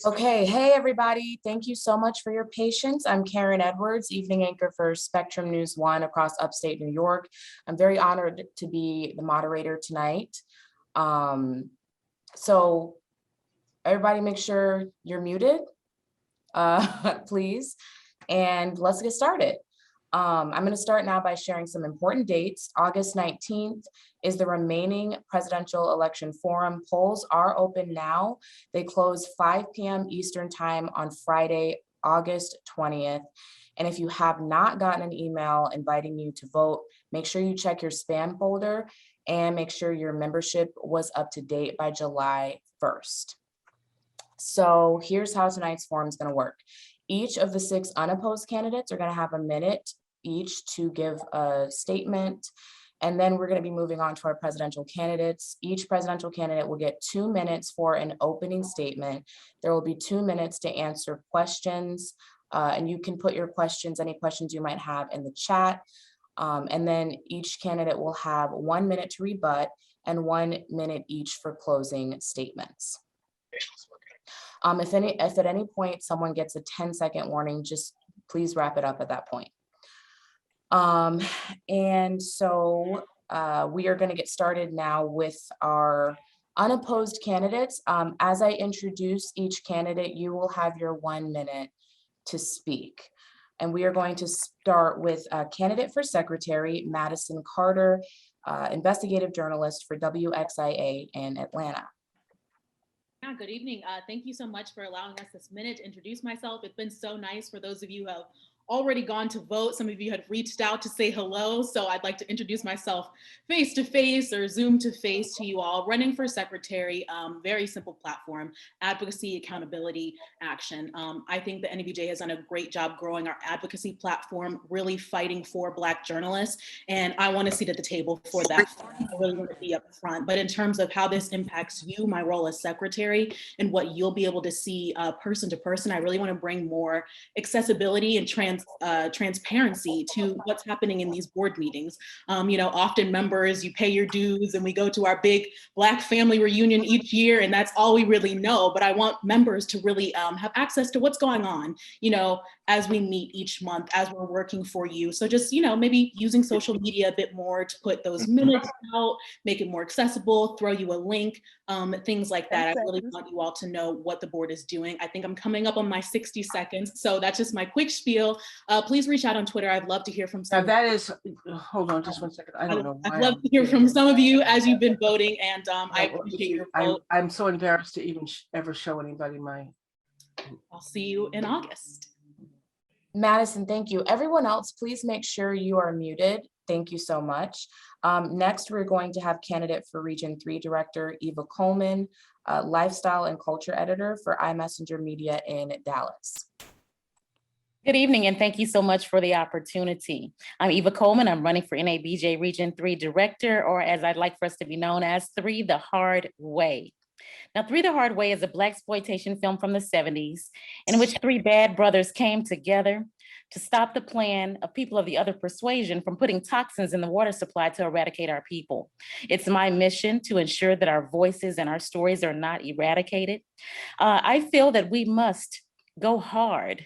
Okay, hey everybody. Thank you so much for your patience. I'm Karen Edwards, evening anchor for Spectrum News 1 across upstate New York. I'm very honored to be the moderator tonight. So everybody make sure you're muted, please, and let's get started. I'm going to start now by sharing some important dates. August 19th is the remaining presidential election forum. Polls are open now. They close 5 p.m. Eastern time on Friday, August 20th. And if you have not gotten an email inviting you to vote, make sure you check your spam folder and make sure your membership was up to date by July 1st. So here's how tonight's forum is going to work. Each of the 6 unopposed candidates are going to have a minute each to give a statement. And then we're going to be moving on to our presidential candidates. Each presidential candidate will get 2 minutes for an opening statement. There will be 2 minutes to answer questions. And you can put your questions, any questions you might have, in the chat. And then each candidate will have 1 minute to rebut and 1 minute each for closing statements. If at any point someone gets a 10-second warning, just please wrap it up at that point. And so we are going to get started now with our unopposed candidates. As I introduce each candidate, you will have your 1 minute to speak. And we are going to start with candidate for secretary, Madison Carter, investigative journalist for WXIA in Atlanta. Yeah, good evening. Thank you so much for allowing us this minute to introduce myself. It's been so nice for those of you who have already gone to vote. Some of you had reached out to say hello. So I'd like to introduce myself face to face or Zoom to face to you all. Running for secretary, very simple platform, advocacy, accountability, action. I think the NABJ has done a great job growing our advocacy platform, really fighting for Black journalists. And I want to sit at the table for that. I really want to be up front. But in terms of how this impacts you, my role as secretary, and what you'll be able to see person to person, I really want to bring more accessibility and transparency to what's happening in these board meetings. Often members, you pay your dues and we go to our big Black family reunion each year and that's all we really know. But I want members to really have access to what's going on, as we meet each month, as we're working for you. So just, maybe using social media a bit more to put those minutes out, make it more accessible, throw you a link, things like that. I really want you all to know what the board is doing. I think I'm coming up on my 60 seconds. So that's just my quick spiel. Please reach out on Twitter. I'd love to hear from some. Now that is, hold on just 1 second. I don't know why. I'd love to hear from some of you as you've been voting, and I appreciate your vote. I'm so embarrassed to even ever show anybody my. I'll see you in August. Madison, thank you. Everyone else, please make sure you are muted. Thank you so much. Next, we're going to have candidate for Region 3 Director, Eva Coleman, Lifestyle and Culture Editor for iMessenger Media in Dallas. Good evening, and thank you so much for the opportunity. I'm Eva Coleman. I'm running for NABJ Region 3 Director, or as I'd like for us to be known as, 3 the Hard Way. Now, 3 the Hard Way is a Blaxploitation film from the 70s in which 3 bad brothers came together to stop the plan of people of the other persuasion from putting toxins in the water supply to eradicate our people. It's my mission to ensure that our voices and our stories are not eradicated. I feel that we must go hard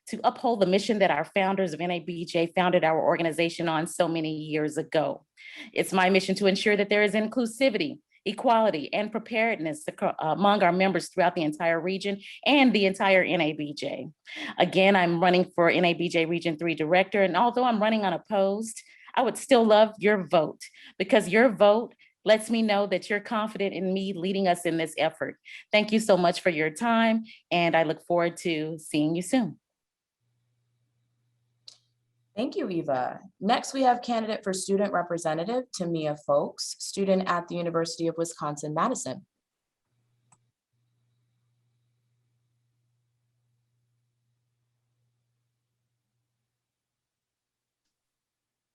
to uphold the mission that our founders of NABJ founded our organization on so many years ago. It's my mission to ensure that there is inclusivity, equality, and preparedness among our members throughout the entire region and the entire NABJ. Again, I'm running for NABJ Region 3 Director, and although I'm running unopposed, I would still love your vote, because your vote lets me know that you're confident in me leading us in this effort. Thank you so much for your time, and I look forward to seeing you soon. Thank you, Eva. Next, we have candidate for student representative, Tamia Folks, student at the University of Wisconsin-Madison.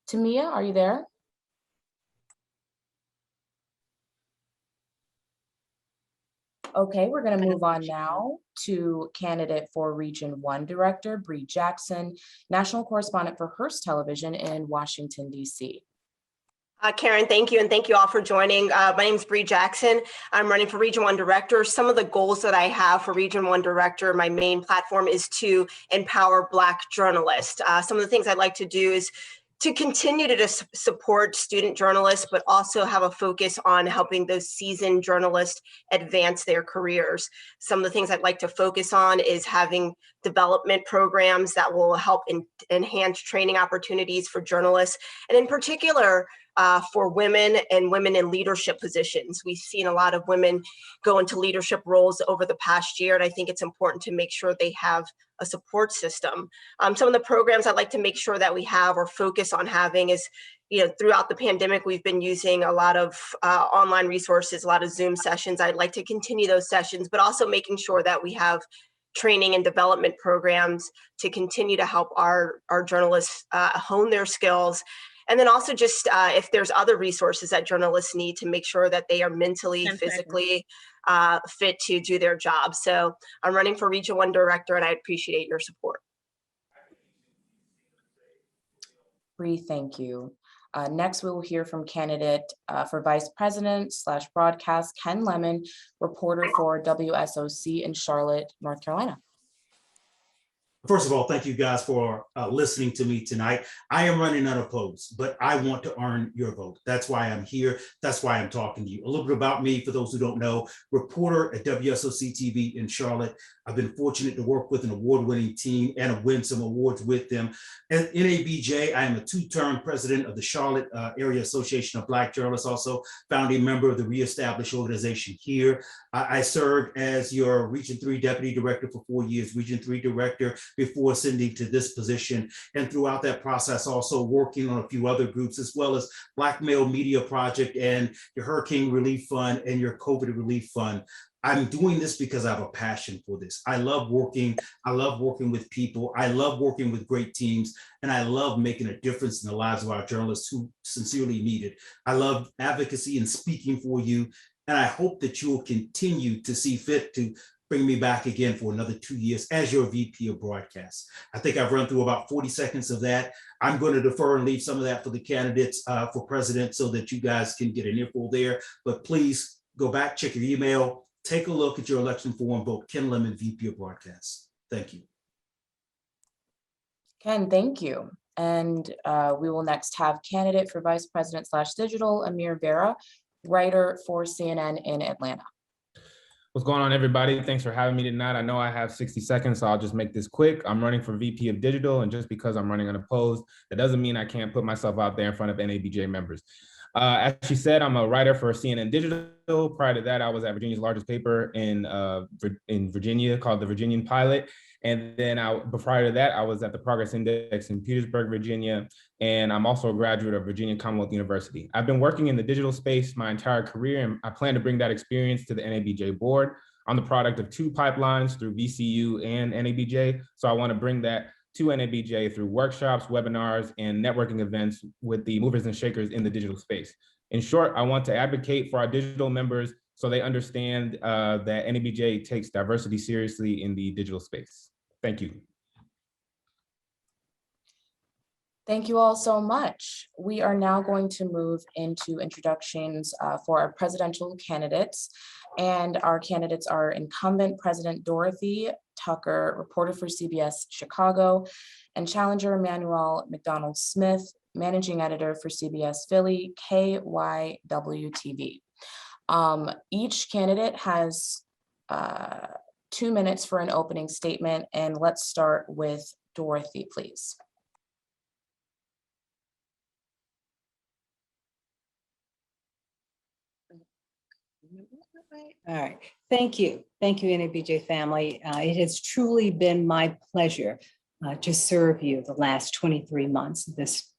Tamia, are you there? Okay, we're going to move on now to candidate for Region 1 Director, Brie Jackson, national correspondent for Hearst Television in Washington, D.C. Karen, thank you. And thank you all for joining. My name is Brie Jackson. I'm running for Region 1 Director. Some of the goals that I have for Region 1 Director, my main platform is to empower Black journalists. Some of the things I'd like to do is to continue to support student journalists, but also have a focus on helping those seasoned journalists advance their careers. Some of the things I'd like to focus on is having development programs that will help enhance training opportunities for journalists, and in particular, for women and women in leadership positions. We've seen a lot of women go into leadership roles over the past year, and I think it's important to make sure they have a support system. Some of the programs I'd like to make sure that we have or focus on having is, throughout the pandemic, we've been using a lot of online resources, a lot of Zoom sessions. I'd like to continue those sessions, but also making sure that we have training and development programs to continue to help our journalists hone their skills. And then also just if there's other resources that journalists need to make sure that they are mentally, physically fit to do their job. So I'm running for Region 1 Director, and I appreciate your support. Brie, thank you. Next, we will hear from candidate for Vice President / Broadcast, Ken Lemon, reporter for WSOC in Charlotte, North Carolina. First of all, thank you guys for listening to me tonight. I am running unopposed, but I want to earn your vote. That's why I'm here. That's why I'm talking to you. A little bit about me, for those who don't know, reporter at WSOC TV in Charlotte. I've been fortunate to work with an award-winning team and win some awards with them. At NABJ, I am a two-term president of the Charlotte Area Association of Black Journalists, also founding member of the reestablished organization here. I served as your Region 3 Deputy Director for 4 years, Region 3 Director before ascending to this position. And throughout that process, also working on a few other groups, as well as Black Male Media Project and your Hurricane Relief Fund and your COVID Relief Fund. I'm doing this because I have a passion for this. I love working. I love working with people. I love working with great teams. And I love making a difference in the lives of our journalists who sincerely need it. I love advocacy and speaking for you. And I hope that you will continue to see fit to bring me back again for another 2 years as your VP of broadcast. I think I've run through about 40 seconds of that. I'm going to defer and leave some of that for the candidates for president so that you guys can get an earful there. But please go back, check your email, take a look at your election form, vote Ken Lemon, VP of broadcast. Thank you. Ken, thank you. And we will next have candidate for Vice President / Digital, Amir Vera, writer for CNN in Atlanta. What's going on, everybody? Thanks for having me tonight. I know I have 60 seconds, so I'll just make this quick. I'm running for VP of Digital, and just because I'm running unopposed, that doesn't mean I can't put myself out there in front of NABJ members. As she said, I'm a writer for CNN Digital. Prior to that, I was at Virginia's largest paper in Virginia called the Virginian Pilot. And then prior to that, I was at the Progress Index in Petersburg, Virginia. And I'm also a graduate of Virginia Commonwealth University. I've been working in the digital space my entire career, and I plan to bring that experience to the NABJ board. I'm the product of 2 pipelines through VCU and NABJ. So I want to bring that to NABJ through workshops, webinars, and networking events with the movers and shakers in the digital space. In short, I want to advocate for our digital members so they understand that NABJ takes diversity seriously in the digital space. Thank you. Thank you all so much. We are now going to move into introductions for our presidential candidates. And our candidates are incumbent President Dorothy Tucker, reporter for CBS Chicago, and challenger Manuel Smith, managing editor for CBS Philly, KYW-TV. Each candidate has 2 minutes for an opening statement, and let's start with Dorothy, please. All right. Thank you. Thank you, NABJ family. It has truly been my pleasure to serve you the last 23 months of this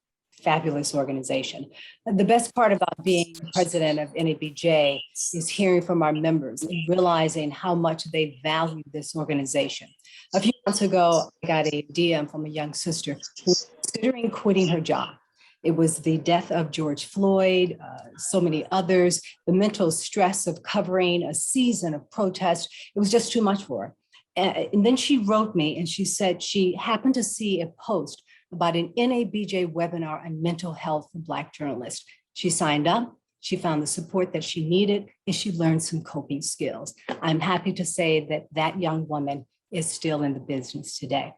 fabulous organization. The best part about being president of NABJ is hearing from our members and realizing how much they value this organization. A few months ago, I got a DM from a young sister who was considering quitting her job. It was the death of George Floyd, so many others, the mental stress of covering a season of protest. It was just too much for her. And then she wrote me and she said she happened to see a post about an NABJ webinar on mental health for Black journalists. She signed up, she found the support that she needed, and she learned some coping skills. I'm happy to say that that young woman is still in the business today.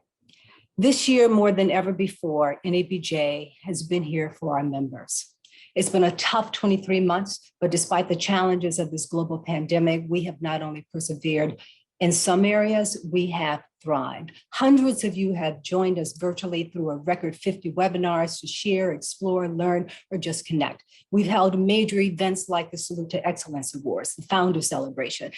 This year, more than ever before, NABJ has been here for our members. It's been a tough 23 months, but despite the challenges of this global pandemic, we have not only persevered, in some areas, we have thrived. Hundreds of you have joined us virtually through a record 50 webinars to share, explore, learn, or just connect. We've held major events like the Salute to Excellence Awards, the Founder Celebration,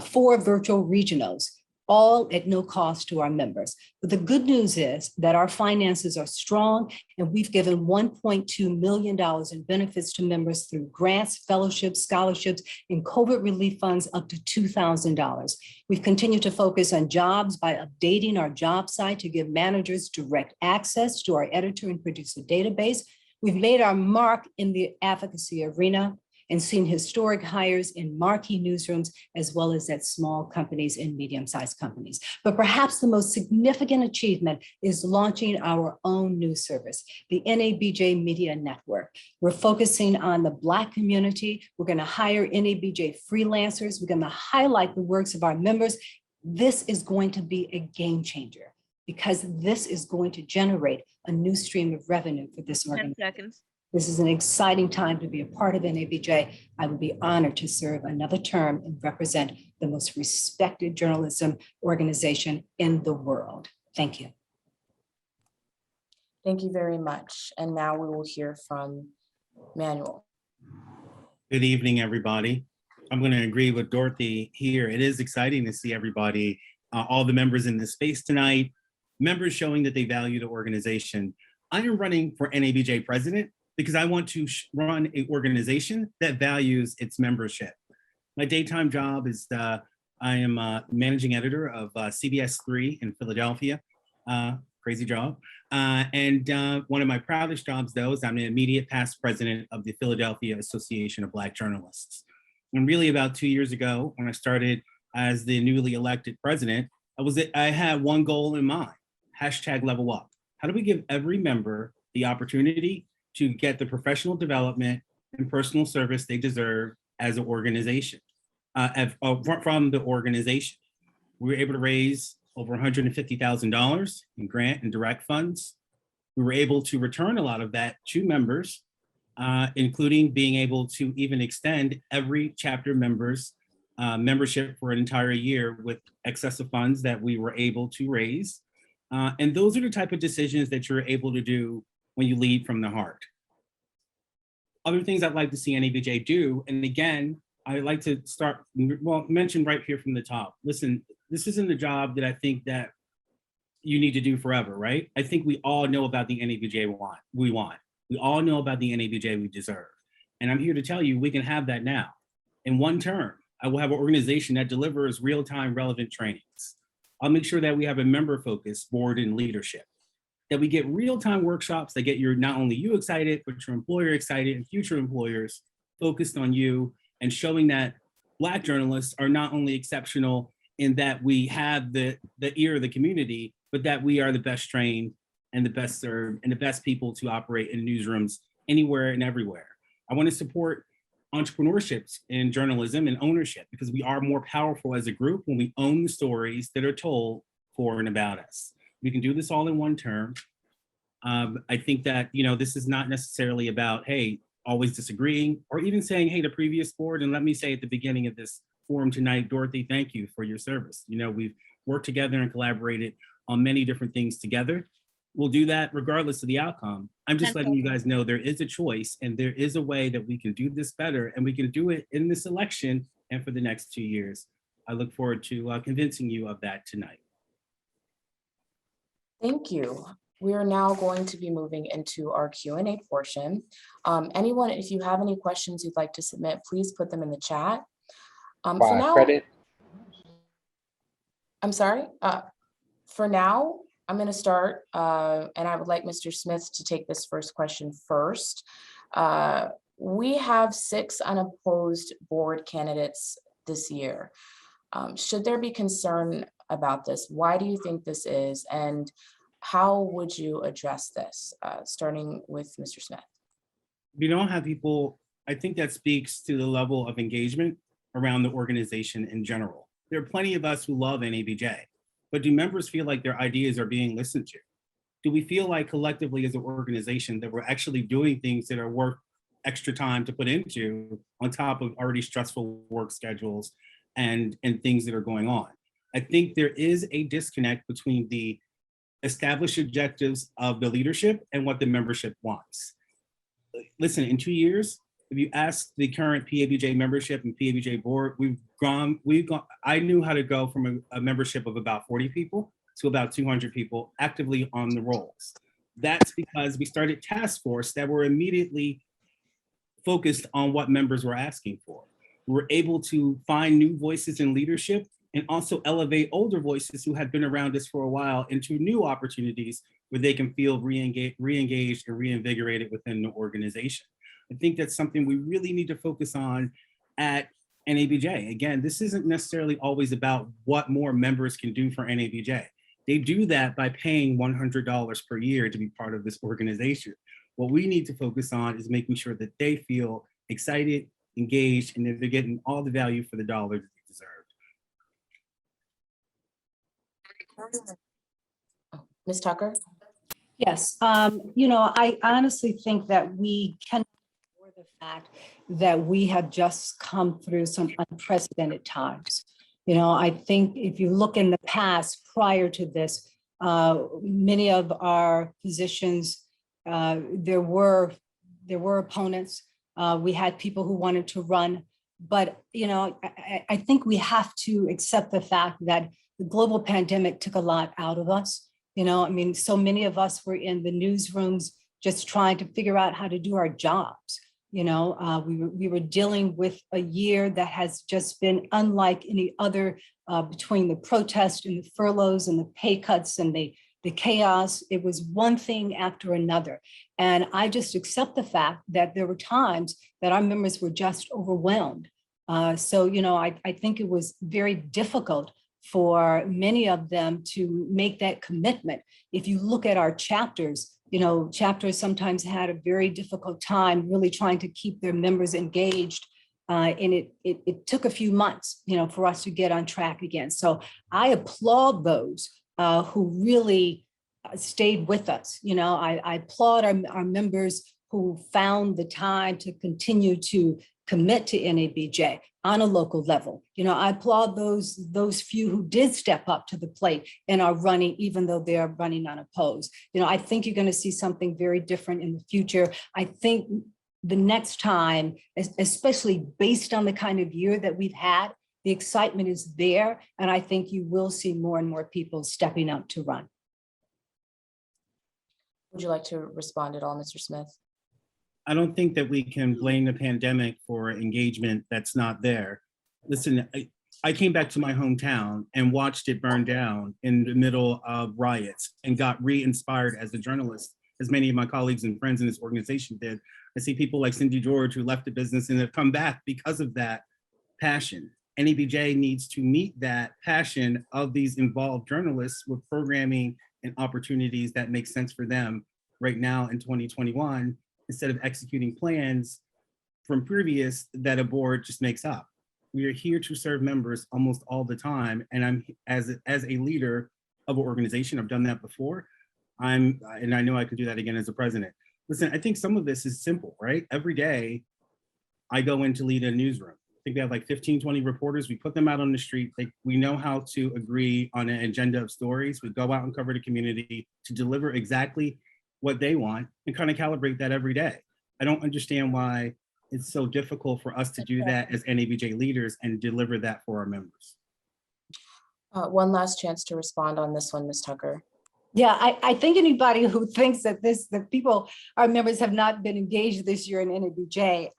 4 virtual regionals, all at no cost to our members. But the good news is that our finances are strong, and we've given $1.2 million in benefits to members through grants, fellowships, scholarships, and COVID relief funds up to $2,000. We've continued to focus on jobs by updating our job site to give managers direct access to our editor and producer database. We've made our mark in the advocacy arena and seen historic hires in marquee newsrooms, as well as at small companies and medium-sized companies. But perhaps the most significant achievement is launching our own news service, the NABJ Media Network. We're focusing on the Black community. We're going to hire NABJ freelancers. We're going to highlight the works of our members. This is going to be a game changer because this is going to generate a new stream of revenue for this 10 organization. seconds. This is an exciting time to be a part of NABJ. I would be honored to serve another term and represent the most respected journalism organization in the world. Thank you. Thank you very much. And now we will hear from Manuel. Good evening, everybody. I'm going to agree with Dorothy here. It is exciting to see everybody, all the members in this space tonight, members showing that they value the organization. I am running for NABJ President because I want to run an organization that values its membership. My daytime job is I am managing editor of CBS 3 in Philadelphia. Crazy job. And one of my proudest jobs, though, is I'm the immediate past president of the Philadelphia Association of Black Journalists. And really about 2 years ago, when I started as the newly elected president, I had one goal in mind, #level up. How do we give every member the opportunity to get the professional development and personal service they deserve as an organization, from the organization? We were able to raise over $150,000 in grant and direct funds. We were able to return a lot of that to members, including being able to even extend every chapter member's membership for an entire year with excessive funds that we were able to raise. And those are the type of decisions that you're able to do when you lead from the heart. Other things I'd like to see NABJ do, and again, I'd like to mention right here from the top. Listen, this isn't a job that I think that you need to do forever, right? I think we all know about the NABJ we want. We all know about the NABJ we deserve. And I'm here to tell you, we can have that now. In one term, I will have an organization that delivers real-time relevant trainings. I'll make sure that we have a member-focused board and leadership, that we get real-time workshops that get not only you excited, but your employer excited and future employers focused on you and showing that Black journalists are not only exceptional in that we have the ear of the community, but that we are the best trained and the best served and the best people to operate in newsrooms anywhere and everywhere. I want to support entrepreneurships in journalism and ownership because we are more powerful as a group when we own the stories that are told for and about us. We can do this all in one term. I think that, this is not necessarily about, hey, always disagreeing or even saying, hey, the previous board, and let me say at the beginning of this forum tonight, Dorothy, thank you for your service. We've worked together and collaborated on many different things together. We'll do that regardless of the outcome. I'm just letting you guys know there is a choice and there is a way that we can do this better and we can do it in this election and for the next 2 years. I look forward to convincing you of that tonight. Thank you. We are now going to be moving into our Q&A portion. Anyone, if you have any questions you'd like to submit, please put them in the chat. For now, I'm sorry. For now, I'm going to start, and I would like Mr. Smith to take this first question first. We have 6 unopposed board candidates this year. Should there be concern about this? Why do you think this is? And how would you address this? Starting with Mr. Smith. If you don't have people, I think that speaks to the level of engagement around the organization in general. There are plenty of us who love NABJ, but do members feel like their ideas are being listened to? Do we feel like collectively as an organization that we're actually doing things that are worth extra time to put into on top of already stressful work schedules and things that are going on? I think there is a disconnect between the established objectives of the leadership and what the membership wants. Listen, in 2 years, if you ask the current PABJ membership and PABJ board, we've gone, I knew how to go from a membership of about 40 people to about 200 people actively on the rolls. That's because we started task force that were immediately focused on what members were asking for. We were able to find new voices in leadership and also elevate older voices who had been around us for a while into new opportunities where they can feel re-engaged and reinvigorated within the organization. I think that's something we really need to focus on at NABJ. Again, this isn't necessarily always about what more members can do for NABJ. They do that by paying $100 per year to be part of this organization. What we need to focus on is making sure that they feel excited, engaged, and that they're getting all the value for the dollar that they deserve. Ms. Tucker? Yes, I honestly think that we can ignore the fact that we have just come through some unprecedented times. I think if you look in the past prior to this, many of our positions, there were opponents. We had people who wanted to run, but I think we have to accept the fact that the global pandemic took a lot out of us. So many of us were in the newsrooms just trying to figure out how to do our jobs. We were dealing with a year that has just been unlike any other, between the protests and the furloughs and the pay cuts and the chaos. It was one thing after another. And I just accept the fact that there were times that our members were just overwhelmed. I think it was very difficult for many of them to make that commitment. If you look at our chapters, chapters sometimes had a very difficult time really trying to keep their members engaged. And it took a few months, for us to get on track again. So I applaud those who really stayed with us. I applaud our members who found the time to continue to commit to NABJ on a local level. I applaud those few who did step up to the plate and are running, even though they are running unopposed. I think you're going to see something very different in the future. I think the next time, especially based on the kind of year that we've had, the excitement is there. And I think you will see more and more people stepping up to run. Would you like to respond at all, Mr. Smith? I don't think that we can blame the pandemic for engagement that's not there. Listen, I came back to my hometown and watched it burn down in the middle of riots and got re-inspired as a journalist, as many of my colleagues and friends in this organization did. I see people like Cindy George who left the business and have come back because of that passion. NABJ needs to meet that passion of these involved journalists with programming and opportunities that make sense for them right now in 2021, instead of executing plans from previous that a board just makes up. We are here to serve members almost all the time. And I'm as a leader of an organization, I've done that before. And I know I could do that again as a president. Listen, I think some of this is simple, right? Every day I go in to lead a newsroom. I think we have like 15, 20 reporters. We put them out on the street. We know how to agree on an agenda of stories. We go out and cover the community to deliver exactly what they want and kind of calibrate that every day. I don't understand why it's so difficult for us to do that as NABJ leaders and deliver that for our members. One last chance to respond on this one, Ms. Tucker. Yeah, I think anybody who thinks that our members have not been engaged this year in NABJ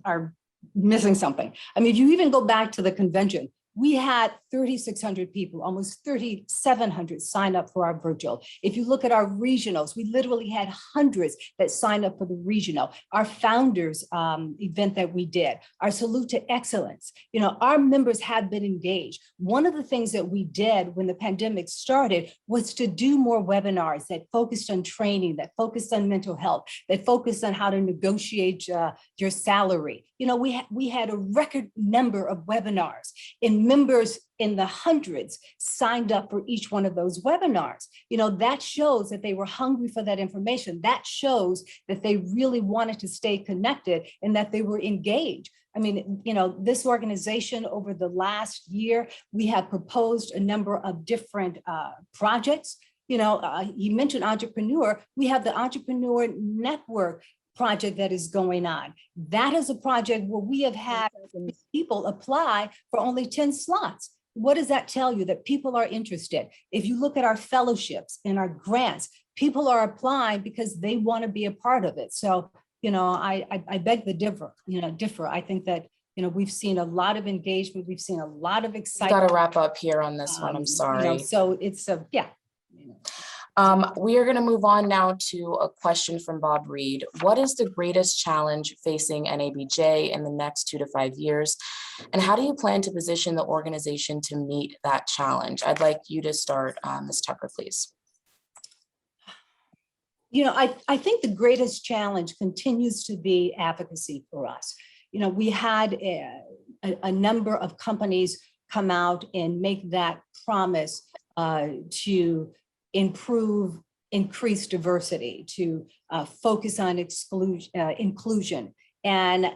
are missing something. I mean, if you even go back to the convention, We had 3,600 people, almost 3,700 sign up for our virtual. If you look at our regionals, we literally had hundreds that signed up for the regional. Our founders event that we did, our Salute to Excellence, our members have been engaged. One of the things that we did when the pandemic started was to do more webinars that focused on training, that focused on mental health, that focused on how to negotiate your salary. We had a record number of webinars, and members in the hundreds signed up for each one of those webinars. That shows that they were hungry for that information. That shows that they really wanted to stay connected and that they were engaged. I mean, this organization over the last year, we have proposed a number of different projects. You mentioned entrepreneur. We have the Entrepreneur Network project that is going on. That is a project where we have had people apply for only 10 slots. What does that tell you? That people are interested. If you look at our fellowships and our grants, people are applying because they want to be a part of it. So, I beg to differ. I think that, we've seen a lot of engagement. We've seen a lot of excitement. Got to wrap up here on this one. I'm sorry. So it's yeah. We are going to move on now to a question from Bob Reed. What is the greatest challenge facing NABJ in the next 2 to 5 years? And how do you plan to position the organization to meet that challenge? I'd like you to start, Ms. Tucker, please. I think the greatest challenge continues to be advocacy for us. We had a number of companies come out and make that promise to increase diversity, to focus on inclusion. And,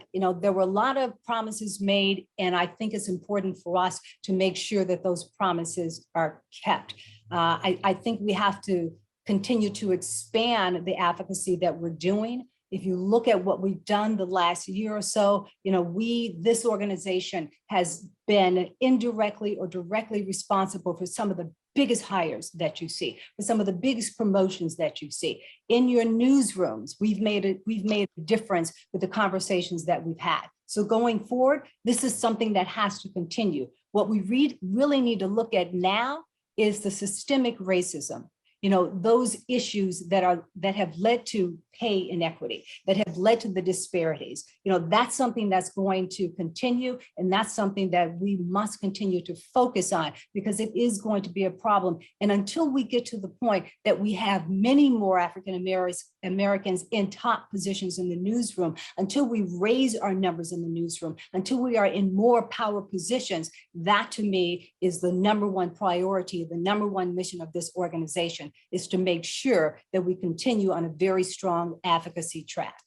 there were a lot of promises made, and I think it's important for us to make sure that those promises are kept. I think we have to continue to expand the advocacy that we're doing. If you look at what we've done the last year or so, this organization has been indirectly or directly responsible for some of the biggest hires that you see, for some of the biggest promotions that you see. In your newsrooms, we've made a difference with the conversations that we've had. So going forward, this is something that has to continue. What we really need to look at now is the systemic racism. Those issues that have led to pay inequity, that have led to the disparities. That's something that's going to continue, and that's something that we must continue to focus on because it is going to be a problem. And until we get to the point that we have many more African Americans in top positions in the newsroom, until we raise our numbers in the newsroom, until we are in more power positions, that to me is the number one priority, the number one mission of this organization, is to make sure that we continue on a very strong advocacy track.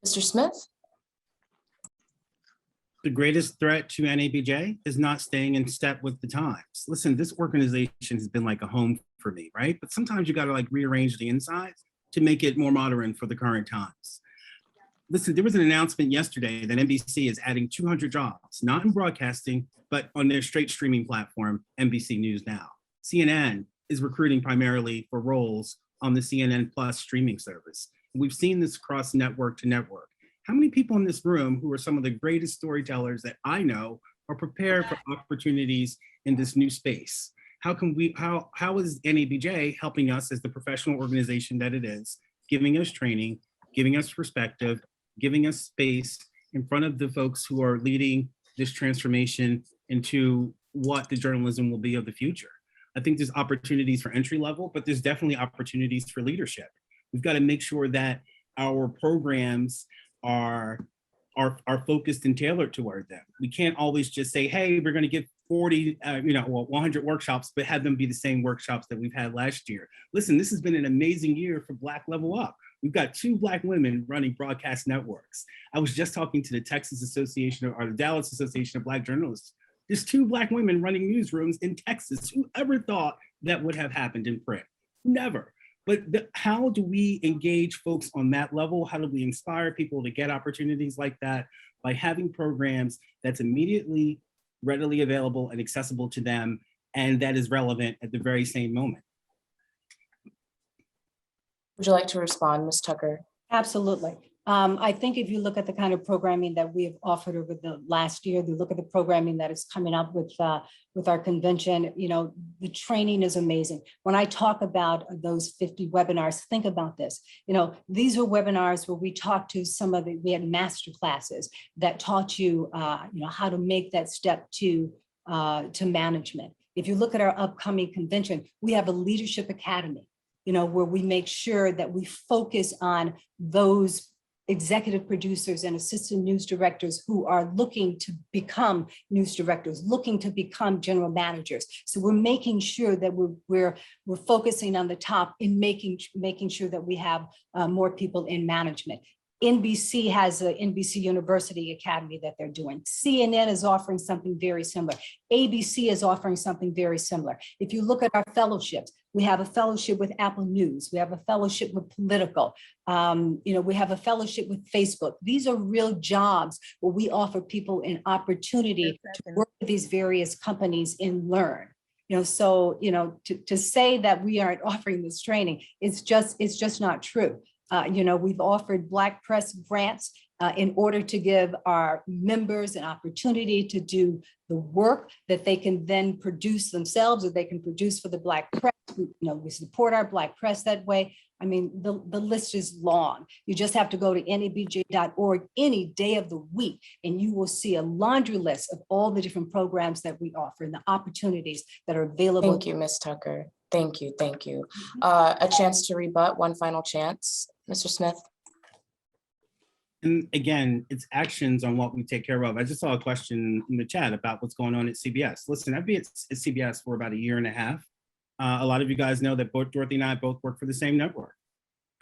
Mr. Smith? The greatest threat to NABJ is not staying in step with the times. Listen, this organization has been like a home for me, right? But sometimes you got to rearrange the inside to make it more modern for the current times. Listen, there was an announcement yesterday that NBC is adding 200 jobs, not in broadcasting, but on their straight streaming platform, NBC News Now. CNN is recruiting primarily for roles on the CNN Plus streaming service. We've seen this across network to network. How many people in this room who are some of the greatest storytellers that I know are prepared for opportunities in this new space? How is NABJ helping us as the professional organization that it is, giving us training, giving us perspective, giving us space in front of the folks who are leading this transformation into what the journalism will be of the future? I think there's opportunities for entry level, but there's definitely opportunities for leadership. We've got to make sure that our programs are focused and tailored toward them. We can't always just say, hey, we're going to give 100 workshops, but have them be the same workshops that we've had last year. Listen, this has been an amazing year for Black Level Up. We've got 2 Black women running broadcast networks. I was just talking to the the Dallas Association of Black Journalists. There's 2 Black women running newsrooms in Texas. Who ever thought that would have happened in print? Never. But how do we engage folks on that level? How do we inspire people to get opportunities like that? By having programs that's immediately readily available and accessible to them, and that is relevant at the very same moment. Would you like to respond, Ms. Tucker? Absolutely. I think if you look at the kind of programming that we have offered over the last year, you look at the programming that is coming up with our convention, you know, the training is amazing. When I talk about those 50 webinars, think about this. You know, these are webinars where we talked to we had master classes that taught you, you know, how to make that step to management. If you look at our upcoming convention, we have a leadership academy, you know, where we make sure that we focus on those executive producers and assistant news directors who are looking to become news directors, looking to become general managers. So we're making sure that we're focusing on the top in making sure that we have more people in management. NBC has an NBC University Academy that they're doing. CNN is offering something very similar. ABC is offering something very similar. If you look at our fellowships, we have a fellowship with Apple News. We have a fellowship with Political. You know, we have a fellowship with Facebook. These are real jobs where we offer people an opportunity to work with these various companies and learn. You know, so, you know, to say that we aren't offering this training, it's just not true. You know, we've offered Black press grants in order to give our members an opportunity to do the work that they can then produce themselves, or they can produce for the Black press. You know, we support our Black press that way. I mean, the list is long. You just have to go to nabj.org any day of the week, and you will see a laundry list of all the different programs that we offer and the opportunities that are available. Thank you, Ms. Tucker. Thank you, thank you. A chance to rebut, one final chance. Mr. Smith. And again, it's actions on what we take care of. I just saw a question in the chat about what's going on at CBS. Listen, I've been at CBS for about a year and a half. A lot of you guys know that both Dorothy and I both work for the same network.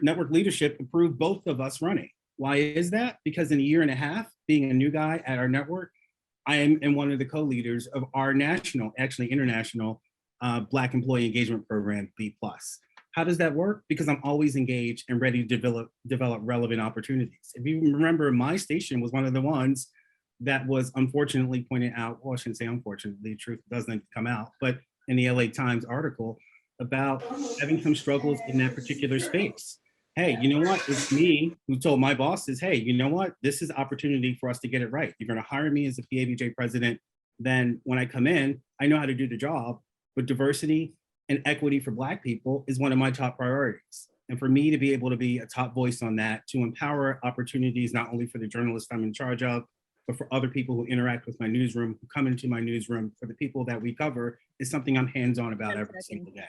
Network leadership approved both of us running. Why is that? Because in a year and a half, being a new guy at our network, I am one of the co-leaders of our national, actually international, Black Employee Engagement Program, B+. How does that work? Because I'm always engaged and ready to develop relevant opportunities. If you remember, my station was one of the ones that was unfortunately pointed out, well, I shouldn't say unfortunately, the truth doesn't come out, but in the LA Times article about having some struggles in that particular space. Hey, you know what? It's me who told my bosses, hey, you know what? This is opportunity for us to get it right. You're gonna hire me as a NABJ president. Then when I come in, I know how to do the job, but diversity and equity for Black people is one of my top priorities. And for me to be able to be a top voice on that, to empower opportunities, not only for the journalists I'm in charge of, but for other people who interact with my newsroom, who come into my newsroom, for the people that we cover, is something I'm hands-on about every single day.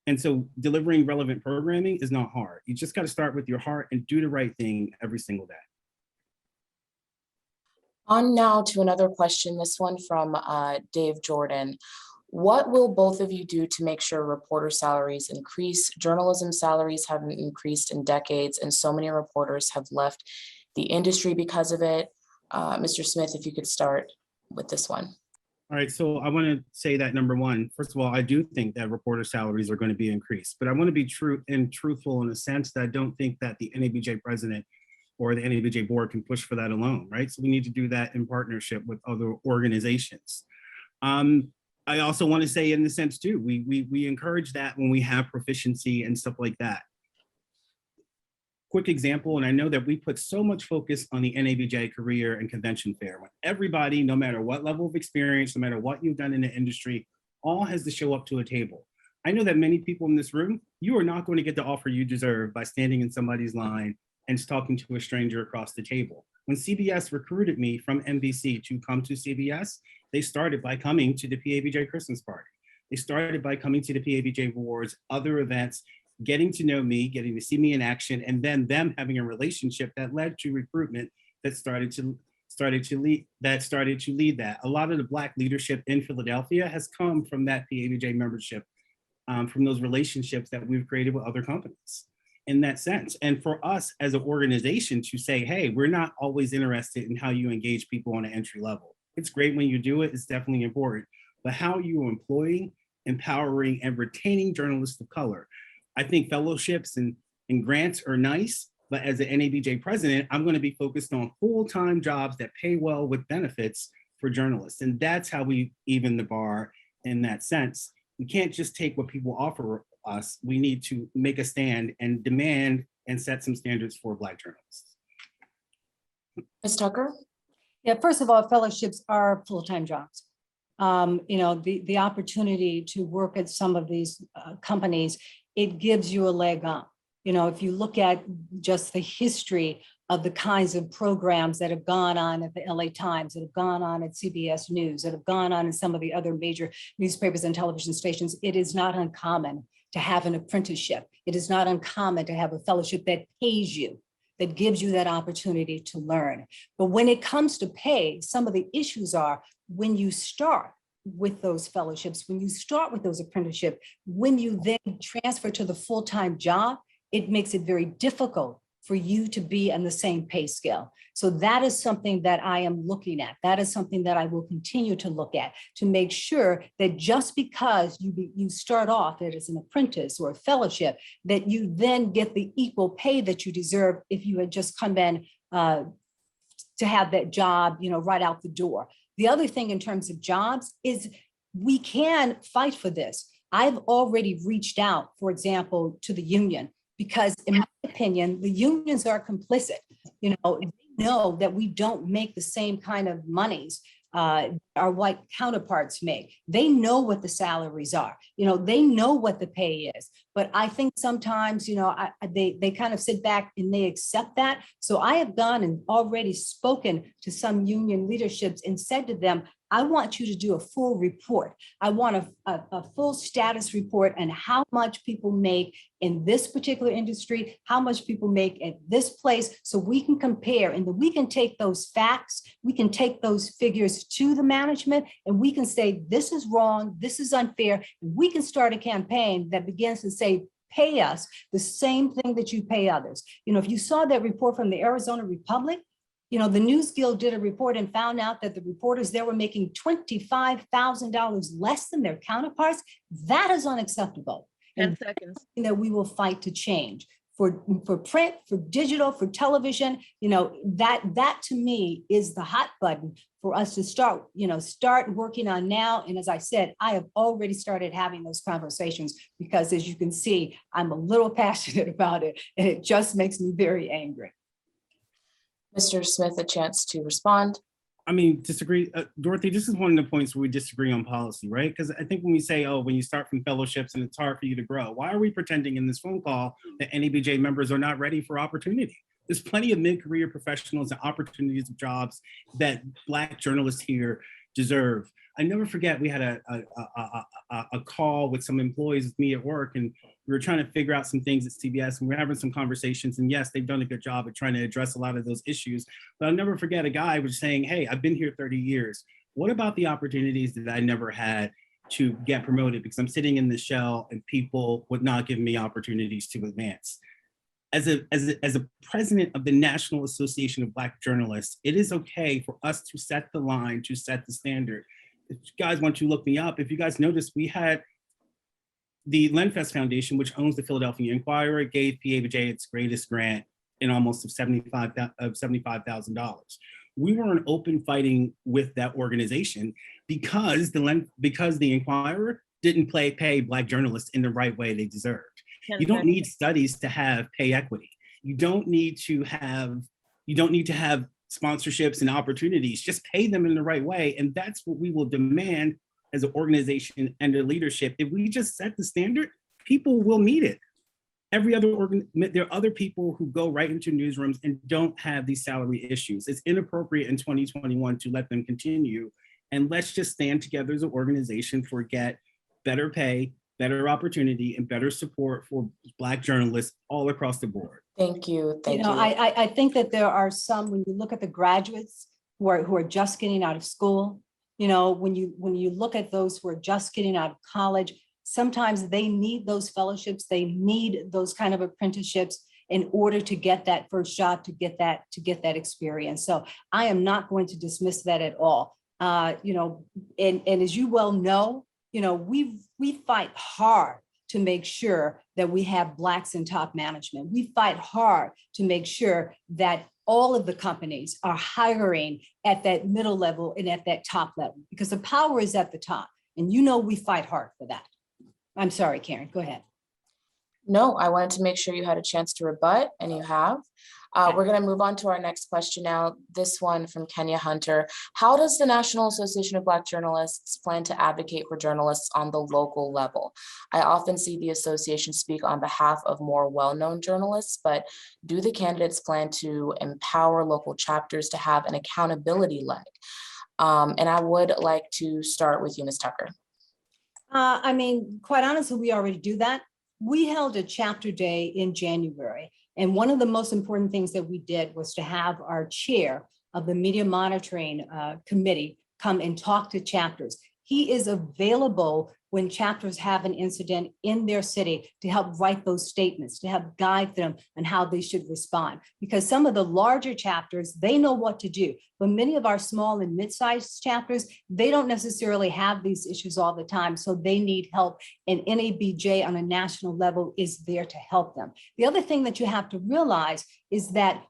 And so delivering relevant programming is not hard. You just got to start with your heart and do the right thing every single day. On now to another question, this one from Dave Jordan. What will both of you do to make sure reporter salaries increase? Journalism salaries haven't increased in decades, and so many reporters have left the industry because of it. Mr. Smith, if you could start with this one. All right, so I want to say that number one, first of all, I do think that reporter salaries are going to be increased, but I want to be truthful in the sense that I don't think that the NABJ president or the NABJ board can push for that alone, right? So we need to do that in partnership with other organizations. I also want to say in the sense too, we encourage that when we have proficiency and stuff like that. Quick example, and I know that we put so much focus on the NABJ career and convention fair, when everybody, no matter what level of experience, no matter what you've done in the industry, all has to show up to a table. I know that many people in this room, you are not going to get the offer you deserve by standing in somebody's line and talking to a stranger across the table. When CBS recruited me from NBC to come to CBS, they started by coming to the PABJ Christmas party. They started by coming to the PABJ Awards, other events, getting to know me, getting to see me in action, and then them having a relationship that led to recruitment that started to lead that. A lot of the Black leadership in Philadelphia has come from that PABJ membership, from those relationships that we've created with other companies in that sense. And for us as an organization to say, hey, we're not always interested in how you engage people on an entry level. It's great when you do it, it's definitely important, but how you are employing, empowering, and retaining journalists of color. I think fellowships and grants are nice, but as an NABJ president, I'm going to be focused on full-time jobs that pay well with benefits for journalists. And that's how we even the bar in that sense. We can't just take what people offer us. We need to make a stand and demand and set some standards for Black journalists. Ms. Tucker? Yeah, first of all, fellowships are full-time jobs. You know, the opportunity to work at some of these companies, it gives you a leg up. You know, if you look at just the history of the kinds of programs that have gone on at the LA Times, that have gone on at CBS News, that have gone on in some of the other major newspapers and television stations, it is not uncommon to have an apprenticeship. It is not uncommon to have a fellowship that pays you, that gives you that opportunity to learn. But when it comes to pay, some of the issues are when you start with those fellowships, when you start with those apprenticeships, when you then transfer to the full-time job, it makes it very difficult for you to be on the same pay scale. So that is something that I am looking at. That is something that I will continue to look at, to make sure that just because you start off as an apprentice or a fellowship, that you then get the equal pay that you deserve if you had just come in to have that job, you know, right out the door. The other thing in terms of jobs is we can fight for this. I've already reached out, for example, to the union, because in my opinion, the unions are complicit. You know, they know that we don't make the same kind of monies our white counterparts make. They know what the salaries are. You know, they know what the pay is. But I think sometimes, you know, they kind of sit back and they accept that. So I have gone and already spoken to some union leaderships and said to them, I want you to do a full report. I want a full status report on how much people make in this particular industry, how much people make at this place, so we can compare, and then we can take those facts, we can take those figures to the management, and we can say, this is wrong, this is unfair. And we can start a campaign that begins to say, pay us the same thing that you pay others. You know, if you saw that report from the Arizona Republic, you know, the News Guild did a report and found out that the reporters there were making $25,000 less than their counterparts. That is unacceptable. 10 seconds. That we will fight to change for print, for digital, for television. You know, that to me is the hot button for us to start working on now. And as I said, I have already started having those conversations because, as you can see, I'm a little passionate about it, and it just makes me very angry. Mr. Smith, a chance to respond. I mean, disagree. Dorothy, this is one of the points where we disagree on policy, right? Because I think when we say, oh, when you start from fellowships and it's hard for you to grow, why are we pretending in this phone call that NABJ members are not ready for opportunity? There's plenty of mid-career professionals and opportunities of jobs that Black journalists here deserve. I never forget, we had a call with some employees with me at work, and we were trying to figure out some things at CBS, and we were having some conversations, and yes, they've done a good job at trying to address a lot of those issues. But I'll never forget a guy was saying, hey, I've been here 30 years. What about the opportunities that I never had to get promoted because I'm sitting in the shell and people would not give me opportunities to advance? As a president of the National Association of Black Journalists, it is okay for us to set the line, to set the standard. If you guys want to look me up, if you guys noticed, we had the Lenfest Foundation, which owns the Philadelphia Inquirer, gave PABJ its greatest grant in almost of $75,000. We were in open fighting with that organization because the Inquirer didn't pay Black journalists in the right way they deserved. You don't need studies to have pay equity. You don't need to have sponsorships and opportunities. Just pay them in the right way. And that's what we will demand as an organization and a leadership. If we just set the standard, people will meet it. There are other people who go right into newsrooms and don't have these salary issues. It's inappropriate in 2021 to let them continue. And let's just stand together as an organization for get better pay, better opportunity, and better support for Black journalists all across the board. Thank you. Thank you. I think that there are some, when you look at the graduates who are just getting out of school, you know, when you look at those who are just getting out of college, sometimes they need those fellowships, they need those kind of apprenticeships in order to get that first job, to get that experience. So I am not going to dismiss that at all. You know, and as you well know, you know, we fight hard to make sure that we have Blacks in top management. We fight hard to make sure that all of the companies are hiring at that middle level and at that top level, because the power is at the top. And you know, we fight hard for that. I'm sorry, Karen, go ahead. No, I wanted to make sure you had a chance to rebut, and you have. We're going to move on to our next question now. This one from Kenya Hunter. How does the National Association of Black Journalists plan to advocate for journalists on the local level? I often see the association speak on behalf of more well-known journalists, but do the candidates plan to empower local chapters to have an accountability leg? And I would like to start with you, Ms. Tucker. I mean, quite honestly, we already do that. We held a chapter day in January, and one of the most important things that we did was to have our chair of the media monitoring committee come and talk to chapters. He is available when chapters have an incident in their city to help write those statements, to help guide them on how they should respond. Because some of the larger chapters, they know what to do. But many of our small and mid-sized chapters, they don't necessarily have these issues all the time. So they need help. And NABJ on a national level is there to help them. The other thing that you have to realize is that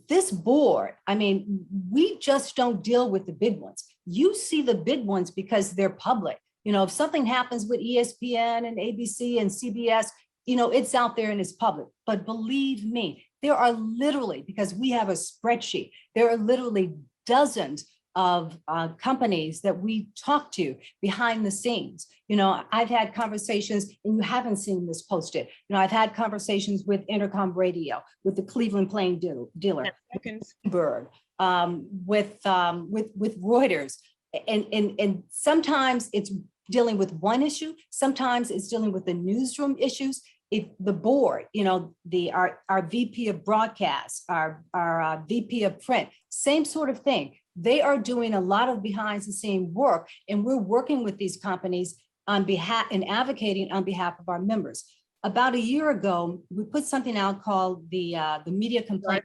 this board, I mean, we just don't deal with the big ones. You see the big ones because they're public. You know, if something happens with ESPN and ABC and CBS, you know, it's out there and it's public. But believe me, there are literally, because we have a spreadsheet, there are literally dozens of companies that we talk to behind the scenes. You know, I've had conversations, and you haven't seen this posted. You know, I've had conversations with Intercom Radio, with the Cleveland Plain Dealer, Bird, with Reuters, and sometimes it's dealing with one issue. Sometimes it's dealing with the newsroom issues. If the board, you know, our VP of broadcast, our VP of print, same sort of thing. They are doing a lot of behind the scenes work, and we're working with these companies on behalf and advocating on behalf of our members. About a year ago, we put something out called the media complaint.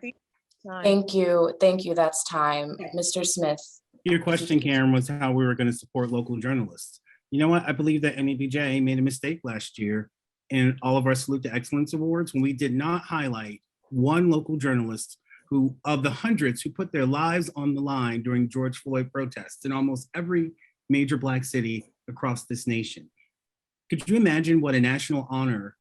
Thank you. That's time. Okay. Mr. Smith. Your question, Karen, was how we were going to support local journalists. You know what? I believe that NABJ made a mistake last year in all of our Salute to Excellence awards when we did not highlight one local journalist who, of the hundreds who put their lives on the line during George Floyd protests in almost every major Black city across this nation. Could you imagine what a national honor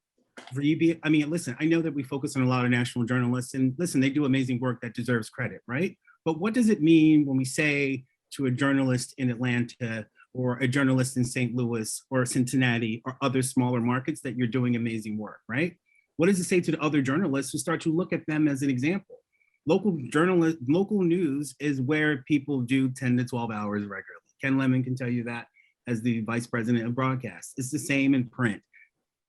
for you be? I mean, listen, I know that we focus on a lot of national journalists, and listen, they do amazing work that deserves credit, right? But what does it mean when we say to a journalist in Atlanta or a journalist in St. Louis or Cincinnati or other smaller markets that you're doing amazing work, right? What does it say to the other journalists who start to look at them as an example? Local news is where people do 10 to 12 hours regularly. Ken Lemon can tell you that as the vice president of broadcast. It's the same in print.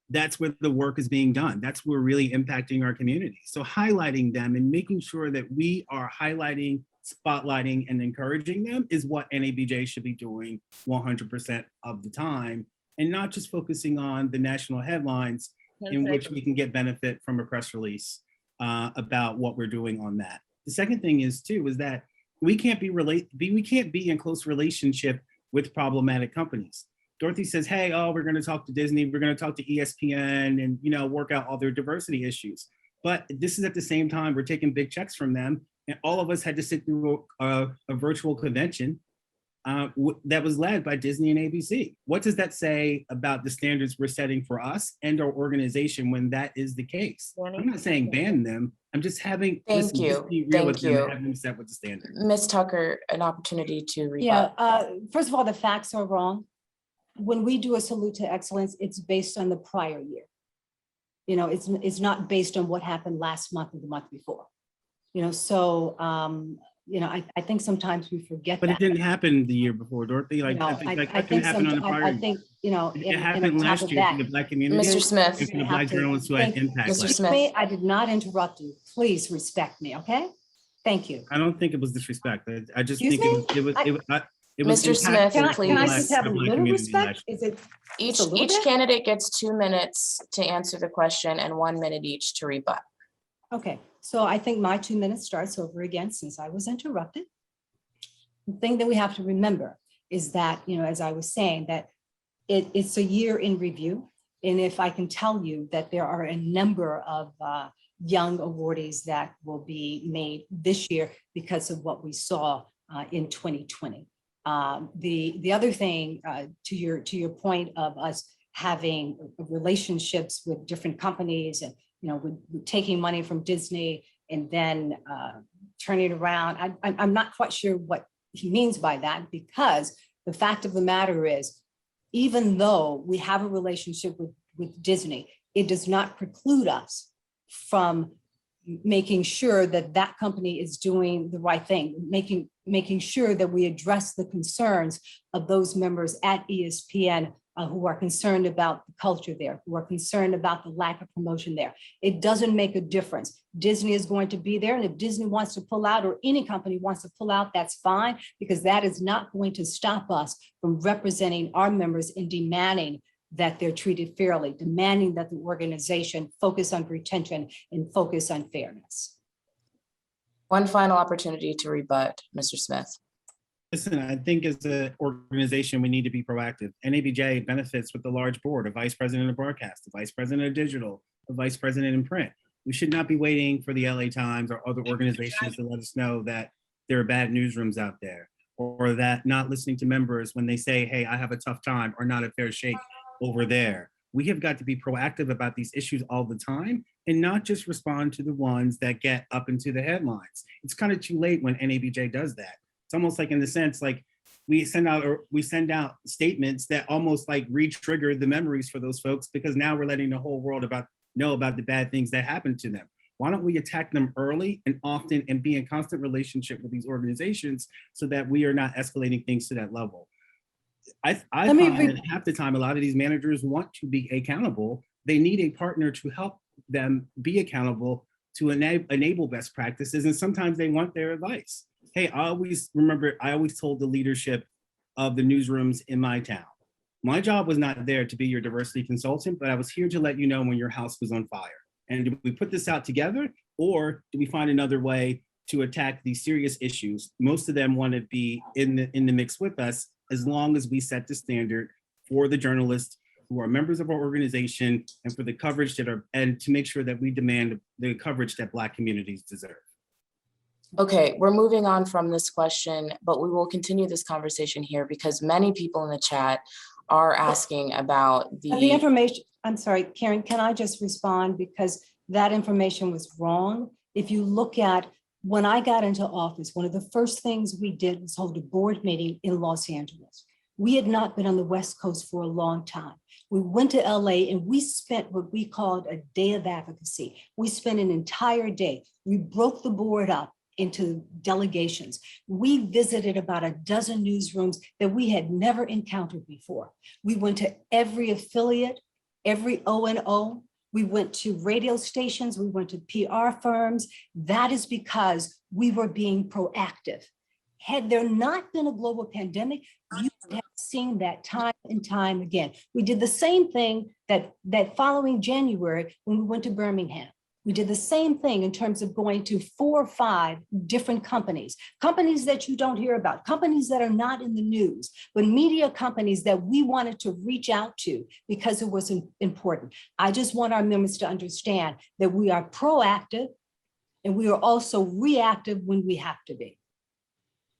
That's where the work is being done. That's where we're really impacting our community. So highlighting them and making sure that we are highlighting, spotlighting, and encouraging them is what NABJ should be doing 100% of the time, and not just focusing on the national headlines in which we can get benefit from a press release about what we're doing on that. The second thing is that we can't be in close relationship with problematic companies. Dorothy says, hey, we're going to talk to Disney, we're going to talk to ESPN, and work out all their diversity issues. But this is at the same time we're taking big checks from them, and all of us had to sit through a virtual convention that was led by Disney and ABC. What does that say about the standards we're setting for us and our organization when that is the case? I'm not saying ban them. I'm just having Thank you. Be real with them and have them set with the standard. Ms. Tucker, an opportunity to rebut. Yeah, first of all, the facts are wrong. When we do a salute to excellence, it's based on the prior year. It's not based on what happened last month or the month before. I think sometimes we forget But that. it didn't happen the year before, Dorothy. Like, No, I think happened on the prior. It happened last year to the Black community. Mr. Smith. And to the Black journalists who had impact. Mr. last Smith. year. I did not interrupt you. Please respect me, okay? Thank you. I don't think it was disrespect. I just Excuse think it was. Mr. Smith, impactful to please. Can I the just have a Black little community respect? last year. Is it Each a little bit? candidate gets 2 minutes to answer the question and 1 minute each to rebut. Okay, so I think my 2 minutes starts over again since I was interrupted. The thing that we have to remember is that, as I was saying, that it's a year in review. And if I can tell you that there are a number of young awardees that will be made this year because of what we saw in 2020. The other thing to your point of us having relationships with different companies and, with taking money from Disney and then turning it around. I'm not quite sure what he means by that, because the fact of the matter is, even though we have a relationship with Disney, it does not preclude us from making sure that that company is doing the right thing, making sure that we address the concerns of those members at ESPN who are concerned about the culture there, who are concerned about the lack of promotion there. It doesn't make a difference. Disney is going to be there, and if Disney wants to pull out, or any company wants to pull out, that's fine, because that is not going to stop us from representing our members and demanding that they're treated fairly, demanding that the organization focus on retention and focus on fairness. One final opportunity to rebut, Mr. Smith. Listen, I think as an organization, we need to be proactive. NABJ benefits with the large board, a vice president of broadcast, a vice president of digital, a vice president in print. We should not be waiting for the LA Times or other organizations to let us know that there are bad newsrooms out there, or that not listening to members when they say, hey, I have a tough time, or not a fair shake over there. We have got to be proactive about these issues all the time and not just respond to the ones that get up into the headlines. It's kind of too late when NABJ does that. It's almost like, in the sense, like we send out statements that almost like re-trigger the memories for those folks, because now we're letting the whole world know about the bad things that happened to them. Why don't we attack them early and often and be in constant relationship with these organizations so that we are not escalating things to that level? I find that half the time, a lot of these managers want to be accountable. They need a partner to help them be accountable, to enable best practices. And sometimes they want their advice. Hey, I always told the leadership of the newsrooms in my town, my job was not there to be your diversity consultant, but I was here to let you know when your house was on fire. And do we put this out together, or do we find another way to attack these serious issues? Most of them want to be in the mix with us, as long as we set the standard for the journalists who are members of our organization, and for the coverage and to make sure that we demand the coverage that Black communities deserve. Okay, we're moving on from this question, but we will continue this conversation here because many people in the chat are asking about the information. I'm sorry, Karen, can I just respond? Because that information was wrong. If you look at when I got into office, one of the first things we did was hold a board meeting in Los Angeles. We had not been on the West Coast for a long time. We went to LA and we spent what we called a day of advocacy. We spent an entire day. We broke the board up into delegations. We visited about a dozen newsrooms that we had never encountered before. We went to every affiliate, every O&O. We went to radio stations, we went to PR firms. That is because we were being proactive. Had there not been a global pandemic, you would have seen that time and time again. We did the same thing that following January when we went to Birmingham. We did the same thing in terms of going to 4 or 5 different companies that you don't hear about, companies that are not in the news, but media companies that we wanted to reach out to because it was important. I just want our members to understand that we are proactive and we are also reactive when we have to be.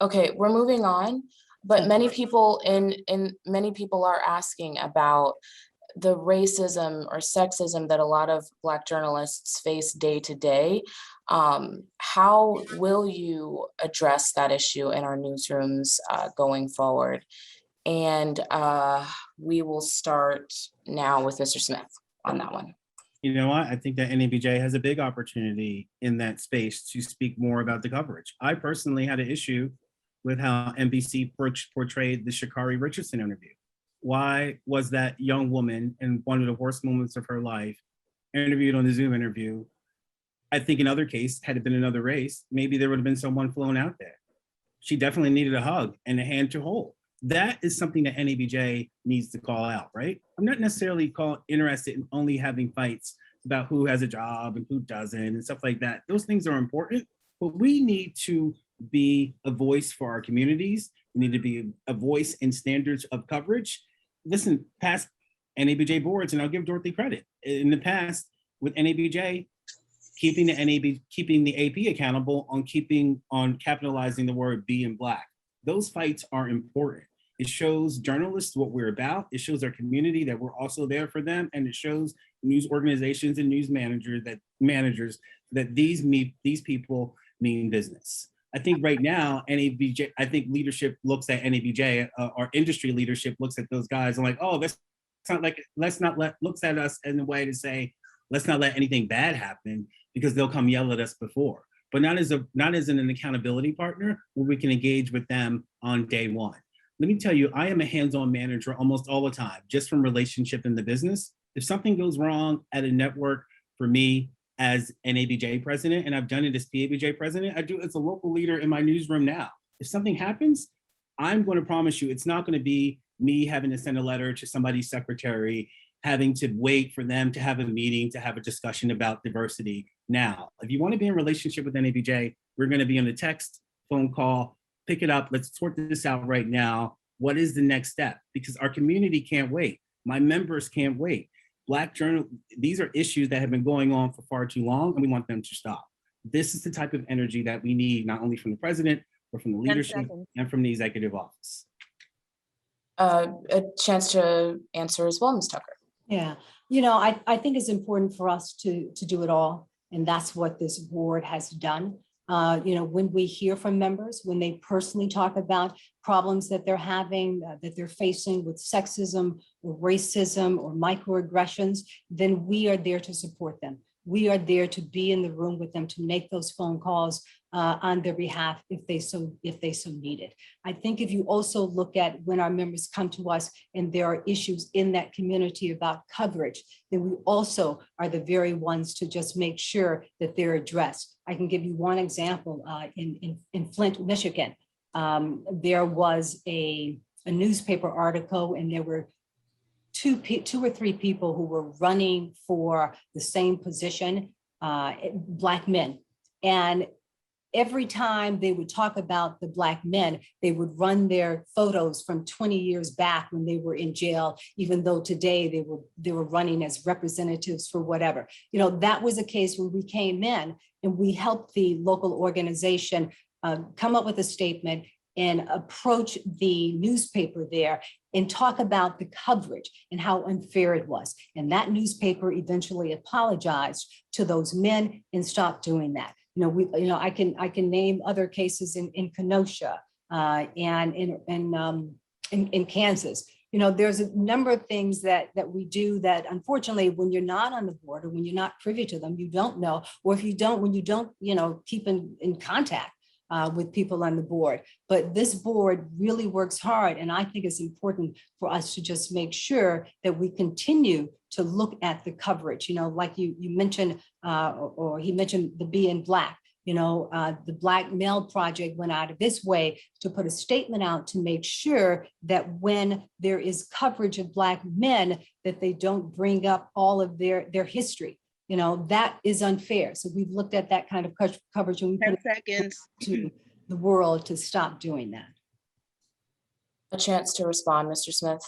Okay, we're moving on, but many people are asking about the racism or sexism that a lot of Black journalists face day to day. How will you address that issue in our newsrooms going forward? And we will start now with Mr. Smith on that one. You know what? I think that NABJ has a big opportunity in that space to speak more about the coverage. I personally had an issue with how NBC portrayed the Sha'Carri Richardson interview. Why was that young woman in one of the worst moments of her life interviewed on the Zoom interview? I think in other case, had it been another race, maybe there would have been someone flown out there. She definitely needed a hug and a hand to hold. That is something that NABJ needs to call out, right? I'm not necessarily interested in only having fights about who has a job and who doesn't and stuff like that. Those things are important, but we need to be a voice for our communities. We need to be a voice in standards of coverage. Listen, past NABJ boards, and I'll give Dorothy credit. In the past, with NABJ, keeping the AP accountable on capitalizing the word "be" in Black. Those fights are important. It shows journalists what we're about. It shows our community that we're also there for them. And it shows news organizations and news managers that these people mean business. I think right now, NABJ, I think leadership looks at NABJ, or industry leadership looks at those guys and like, oh, looks at us in a way to say, let's not let anything bad happen because they'll come yell at us before. But not as an accountability partner where we can engage with them on day one. Let me tell you, I am a hands-on manager almost all the time, just from relationship in the business. If something goes wrong at a network for me as NABJ president, and I've done it as PABJ president, I do it as a local leader in my newsroom now. If something happens, I'm going to promise you, it's not going to be me having to send a letter to somebody's secretary, having to wait for them to have a meeting, to have a discussion about diversity. Now, if you want to be in a relationship with NABJ, we're going to be on a text, phone call, pick it up. Let's sort this out right now. What is the next step? Because our community can't wait. My members can't wait. These are issues that have been going on for far too long, and we want them to stop. This is the type of energy that we need, not only from the president, but from the leadership and from the executive office. A chance to answer as well, Ms. Tucker. Yeah, I think it's important for us to do it all. And that's what this board has done. When we hear from members, when they personally talk about problems that they're having, that they're facing with sexism or racism or microaggressions, then we are there to support them. We are there to be in the room with them, to make those phone calls on their behalf if they so need it. I think if you also look at when our members come to us and there are issues in that community about coverage, then we also are the very ones to just make sure that they're addressed. I can give you one example. In Flint, Michigan, there was a newspaper article, and there were two or three people who were running for the same position, Black men. And every time they would talk about the Black men, they would run their photos from 20 years back when they were in jail, even though today they were running as representatives for whatever. That was a case when we came in and we helped the local organization come up with a statement and approach the newspaper there and talk about the coverage and how unfair it was. And that newspaper eventually apologized to those men and stopped doing that. I can name other cases in Kenosha and in Kansas. There's a number of things that we do that, unfortunately, when you're not on the board or when you're not privy to them, you don't know, or if you don't, when you don't, keep in contact with people on the board. But this board really works hard, and I think it's important for us to just make sure that we continue to look at the coverage. Like you mentioned, or he mentioned the Be in Black. The Black Male Project went out of its way to put a statement out to make sure that when there is coverage of Black men, that they don't bring up all of their history. That is unfair. So we've looked at that kind of coverage, and we 10 seconds to the world to stop doing that. A chance to respond, Mr. Smith.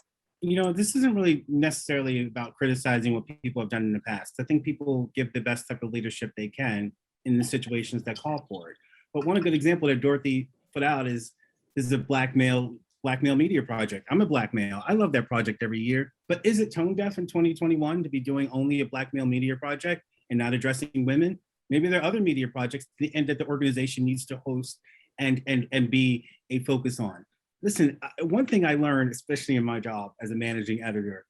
This isn't really necessarily about criticizing what people have done in the past. I think people give the best type of leadership they can in the situations that call for it. But one good example that Dorothy put out is a Black male media project. I'm a Black male. I love that project every year. But is it tone deaf in 2021 to be doing only a Black male media project and not addressing women? Maybe there are other media projects and that the organization needs to host and be a focus on. Listen, one thing I learned, especially in my job as a managing editor,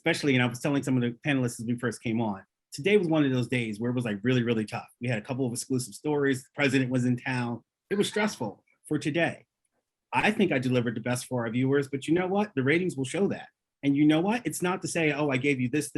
and I was telling some of the panelists as we first came on, today was one of those days where it was like really, really tough. We had a couple of exclusive stories. The president was in town. It was stressful for today. I think I delivered the best for our viewers, but you know what? The ratings will show that. And you know what? It's not to say, oh, I gave you this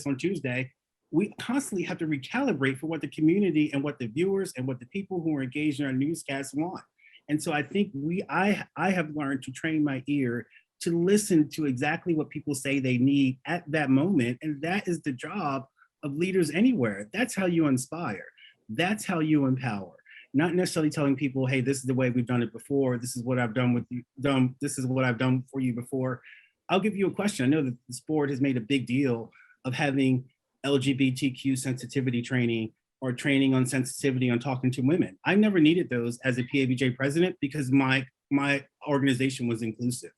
on Tuesday. We constantly have to recalibrate for what the community and what the viewers and what the people who are engaged in our newscasts want. And so I think I have learned to train my ear to listen to exactly what people say they need at that moment. And that is the job of leaders anywhere. That's how you inspire. That's how you empower. Not necessarily telling people, hey, this is the way we've done it before. This is what I've done with you. This is what I've done for you before. I'll give you a question. I know that this board has made a big deal of having LGBTQ sensitivity training or training on sensitivity on talking to women. I never needed those as a PABJ president because my my organization was inclusive.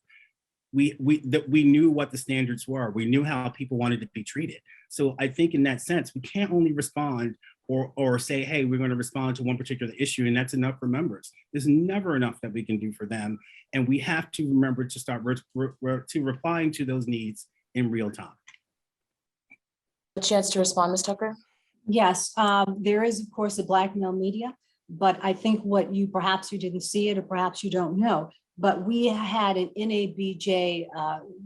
We knew what the standards were. We knew how people wanted to be treated. So I think in that sense, we can't only respond or say, hey, we're going to respond to one particular issue and that's enough for members. There's never enough that we can do for them. And we have to remember to start replying to those needs in real time. A chance to respond, Ms. Tucker? Yes, there is, of course, the Black male media, but I think what you, perhaps you didn't see it or perhaps you don't know, but we had an NABJ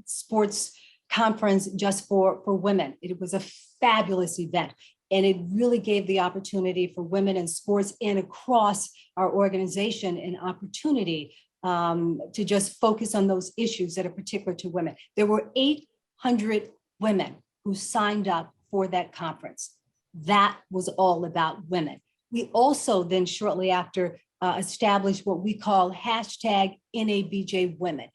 sports conference just for women. It was a fabulous event. And it really gave the opportunity for women in sports and across our organization an opportunity to just focus on those issues that are particular to women. There were 800 women who signed up for that conference. That was all about women. We also then shortly after established what we call hashtag NABJ Women.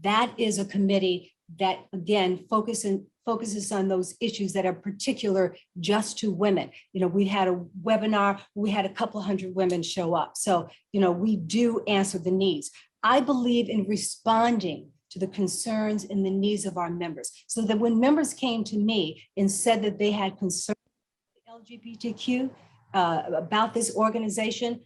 That is a committee that, again, focuses on those issues that are particular just to women. You know, we had a webinar, we had a couple hundred women show up. So, you know, we do answer the needs. I believe in responding to the concerns and the needs of our members, so that when members came to me and said that they had concerns with LGBTQ about this organization,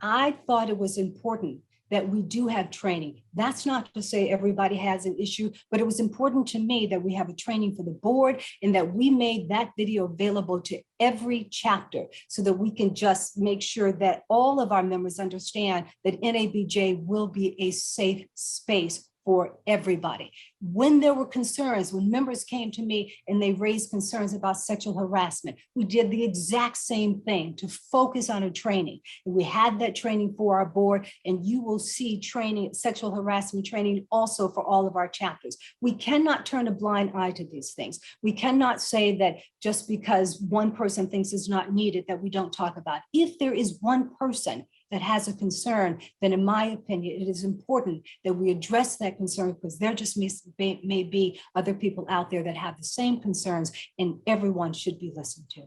I thought it was important that we do have training. That's not to say everybody has an issue, but it was important to me that we have a training for the board and that we made that video available to every chapter so that we can just make sure that all of our members understand that NABJ will be a safe space for everybody. When there were concerns, when members came to me and they raised concerns about sexual harassment, we did the exact same thing to focus on a training. And we had that training for our board, and you will see training, sexual harassment training also for all of our chapters. We cannot turn a blind eye to these things. We cannot say that just because one person thinks it's not needed that we don't talk about. If there is one person that has a concern, then in my opinion, it is important that we address that concern, because there just may be other people out there that have the same concerns, and everyone should be listened to.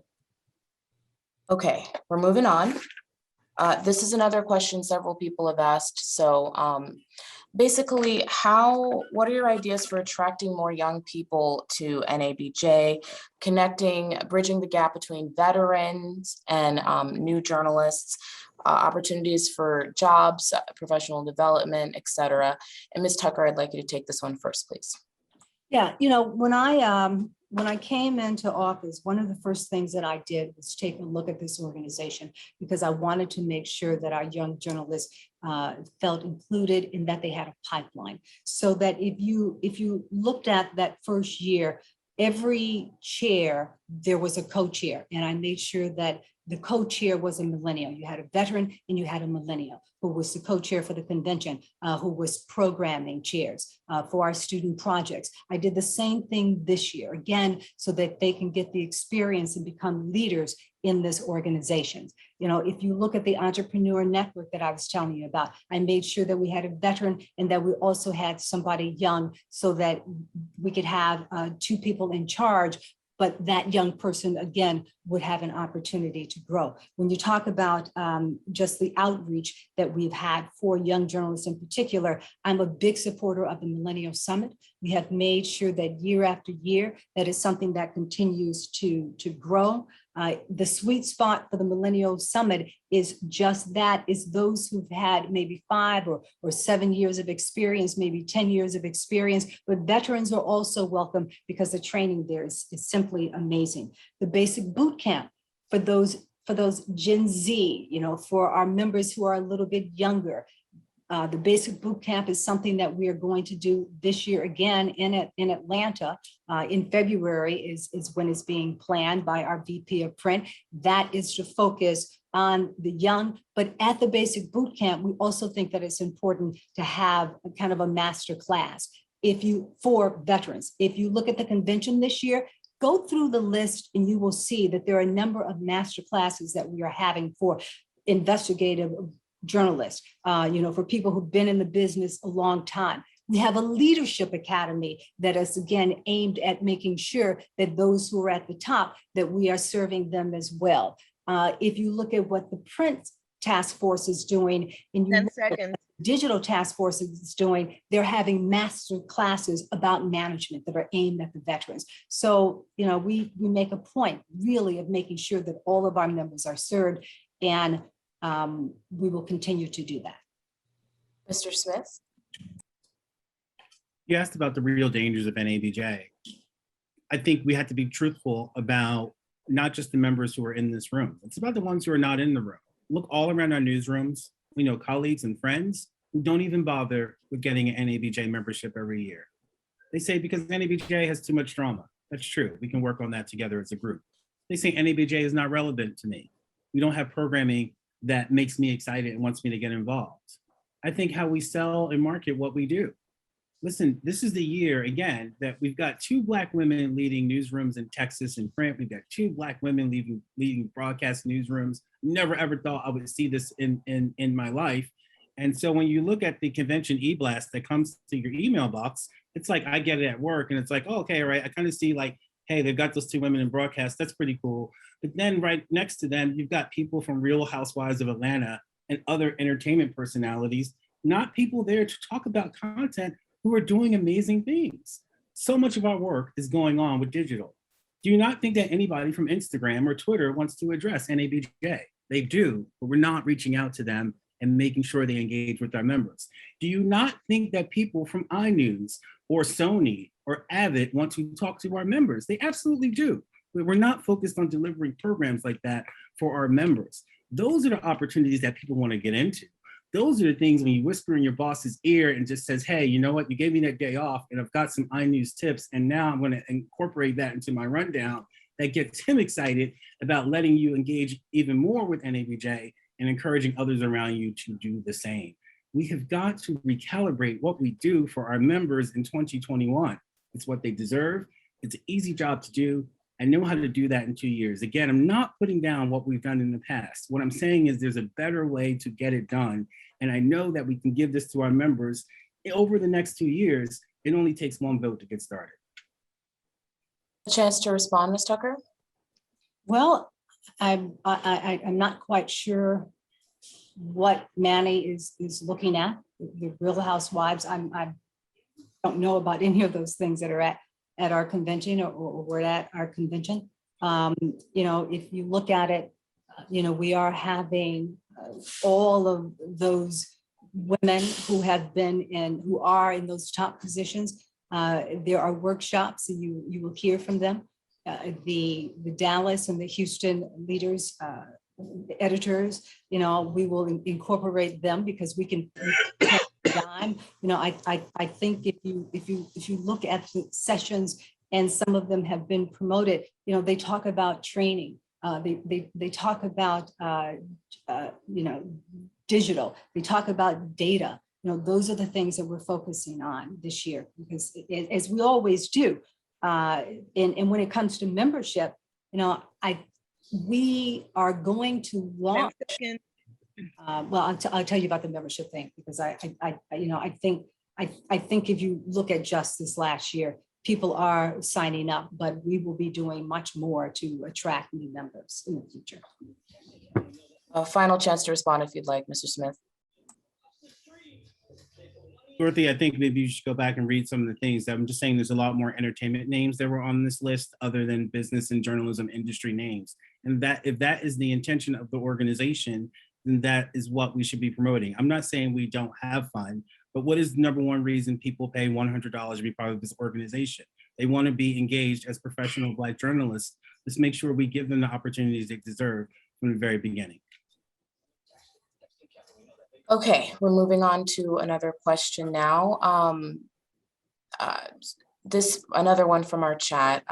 Okay, we're moving on. This is another question several people have asked. So basically, what are your ideas for attracting more young people to NABJ, bridging the gap between veterans and new journalists, opportunities for jobs, professional development, et cetera? And Ms. Tucker, I'd like you to take this one first, please. Yeah, you know, when I came into office, one of the first things that I did was take a look at this organization, because I wanted to make sure that our young journalists felt included and that they had a pipeline. So that if you looked at that first year, every chair, there was a co-chair, and I made sure that the co-chair was a millennial. You had a veteran and you had a millennial who was the co-chair for the convention, who was programming chairs for our student projects. I did the same thing this year, again, so that they can get the experience and become leaders in this organization. You know, if you look at the entrepreneur network that I was telling you about, I made sure that we had a veteran and that we also had somebody young, so that we could have 2 people in charge, but that young person, again, would have an opportunity to grow. When you talk about just the outreach that we've had for young journalists in particular, I'm a big supporter of the Millennial Summit. We have made sure that year after year, that is something that continues to grow. The sweet spot for the Millennial Summit is just that, is those who've had maybe 5 or 7 years of experience, maybe 10 years of experience, but veterans are also welcome because the training there is simply amazing. The basic boot camp for those Gen Z, you know, for our members who are a little bit younger. The basic boot camp is something that we are going to do this year again in Atlanta. In February is when it's being planned by our VP of Print. That is to focus on the young, but at the basic boot camp, we also think that it's important to have a kind of a master class for veterans. If you look at the convention this year, go through the list and you will see that there are a number of master classes that we are having for investigative journalists, you know, for people who've been in the business a long time. We have a leadership academy that is, again, aimed at making sure that those who are at the top, that we are serving them as well. If you look at what the print task force is doing, and you 10 seconds. Digital Task Force is doing, they're having master classes about management that are aimed at the veterans. So, we make a point really of making sure that all of our members are served, and we will continue to do that. Mr. Smith? You asked about the real dangers of NABJ. I think we have to be truthful about not just the members who are in this room. It's about the ones who are not in the room. Look all around our newsrooms. We know colleagues and friends who don't even bother with getting an NABJ membership every year. They say because NABJ has too much drama. That's true. We can work on that together as a group. They say NABJ is not relevant to me. We don't have programming that makes me excited and wants me to get involved. I think how we sell and market what we do. Listen, this is the year, again, that we've got 2 Black women leading newsrooms in Texas and print. We've got 2 Black women leading broadcast newsrooms. Never ever thought I would see this in my life. And so when you look at the convention e-blast that comes to your email box, it's like I get it at work and it's like, oh, okay, all right. I kind of see like, hey, they've got those 2 women in broadcast. That's pretty cool. But then right next to them, you've got people from Real Housewives of Atlanta and other entertainment personalities, not people there to talk about content, who are doing amazing things. So much of our work is going on with digital. Do you not think that anybody from Instagram or Twitter wants to address NABJ? They do, but we're not reaching out to them and making sure they engage with our members. Do you not think that people from iNews or Sony or Avid want to talk to our members? They absolutely do. But we're not focused on delivering programs like that for our members. Those are the opportunities that people want to get into. Those are the things when you whisper in your boss's ear and just says, hey, you know what, you gave me that day off and I've got some iNews tips and now I'm going to incorporate that into my rundown. That gets him excited about letting you engage even more with NABJ and encouraging others around you to do the same. We have got to recalibrate what we do for our members in 2021. It's what they deserve. It's an easy job to do. I know how to do that in 2 years. Again, I'm not putting down what we've done in the past. What I'm saying is there's a better way to get it done. And I know that we can give this to our members over the next 2 years. It only takes 1 vote to get started. A chance to respond, Ms. Tucker? Well, I'm not quite sure what Manny is looking at. The Real Housewives, I don't know about any of those things that are at our convention or we're at our convention. If you look at it, we are having all of those women who have been who are in those top positions. There are workshops, and you will hear from them. The Dallas and the Houston leaders, editors, we will incorporate them because we can dime. I think if you look at the sessions, and some of them have been promoted, they talk about training. They talk about digital. They talk about data. Those are the things that we're focusing on this year, because as we always do. And when it comes to membership, we are going to launch. Well, I'll tell you about the membership thing, because I think if you look at just this last year, people are signing up, but we will be doing much more to attract new members in the future. A final chance to respond if you'd like, Mr. Smith. Dorothy, I think maybe you should go back and read some of the things. I'm just saying there's a lot more entertainment names that were on this list other than business and journalism industry names. And that if that is the intention of the organization, then that is what we should be promoting. I'm not saying we don't have fun, but what is the #1 reason people pay $100 to be part of this organization? They want to be engaged as professional Black journalists. Let's make sure we give them the opportunities they deserve from the very beginning. Okay, we're moving on to another question now. Another one from our chat.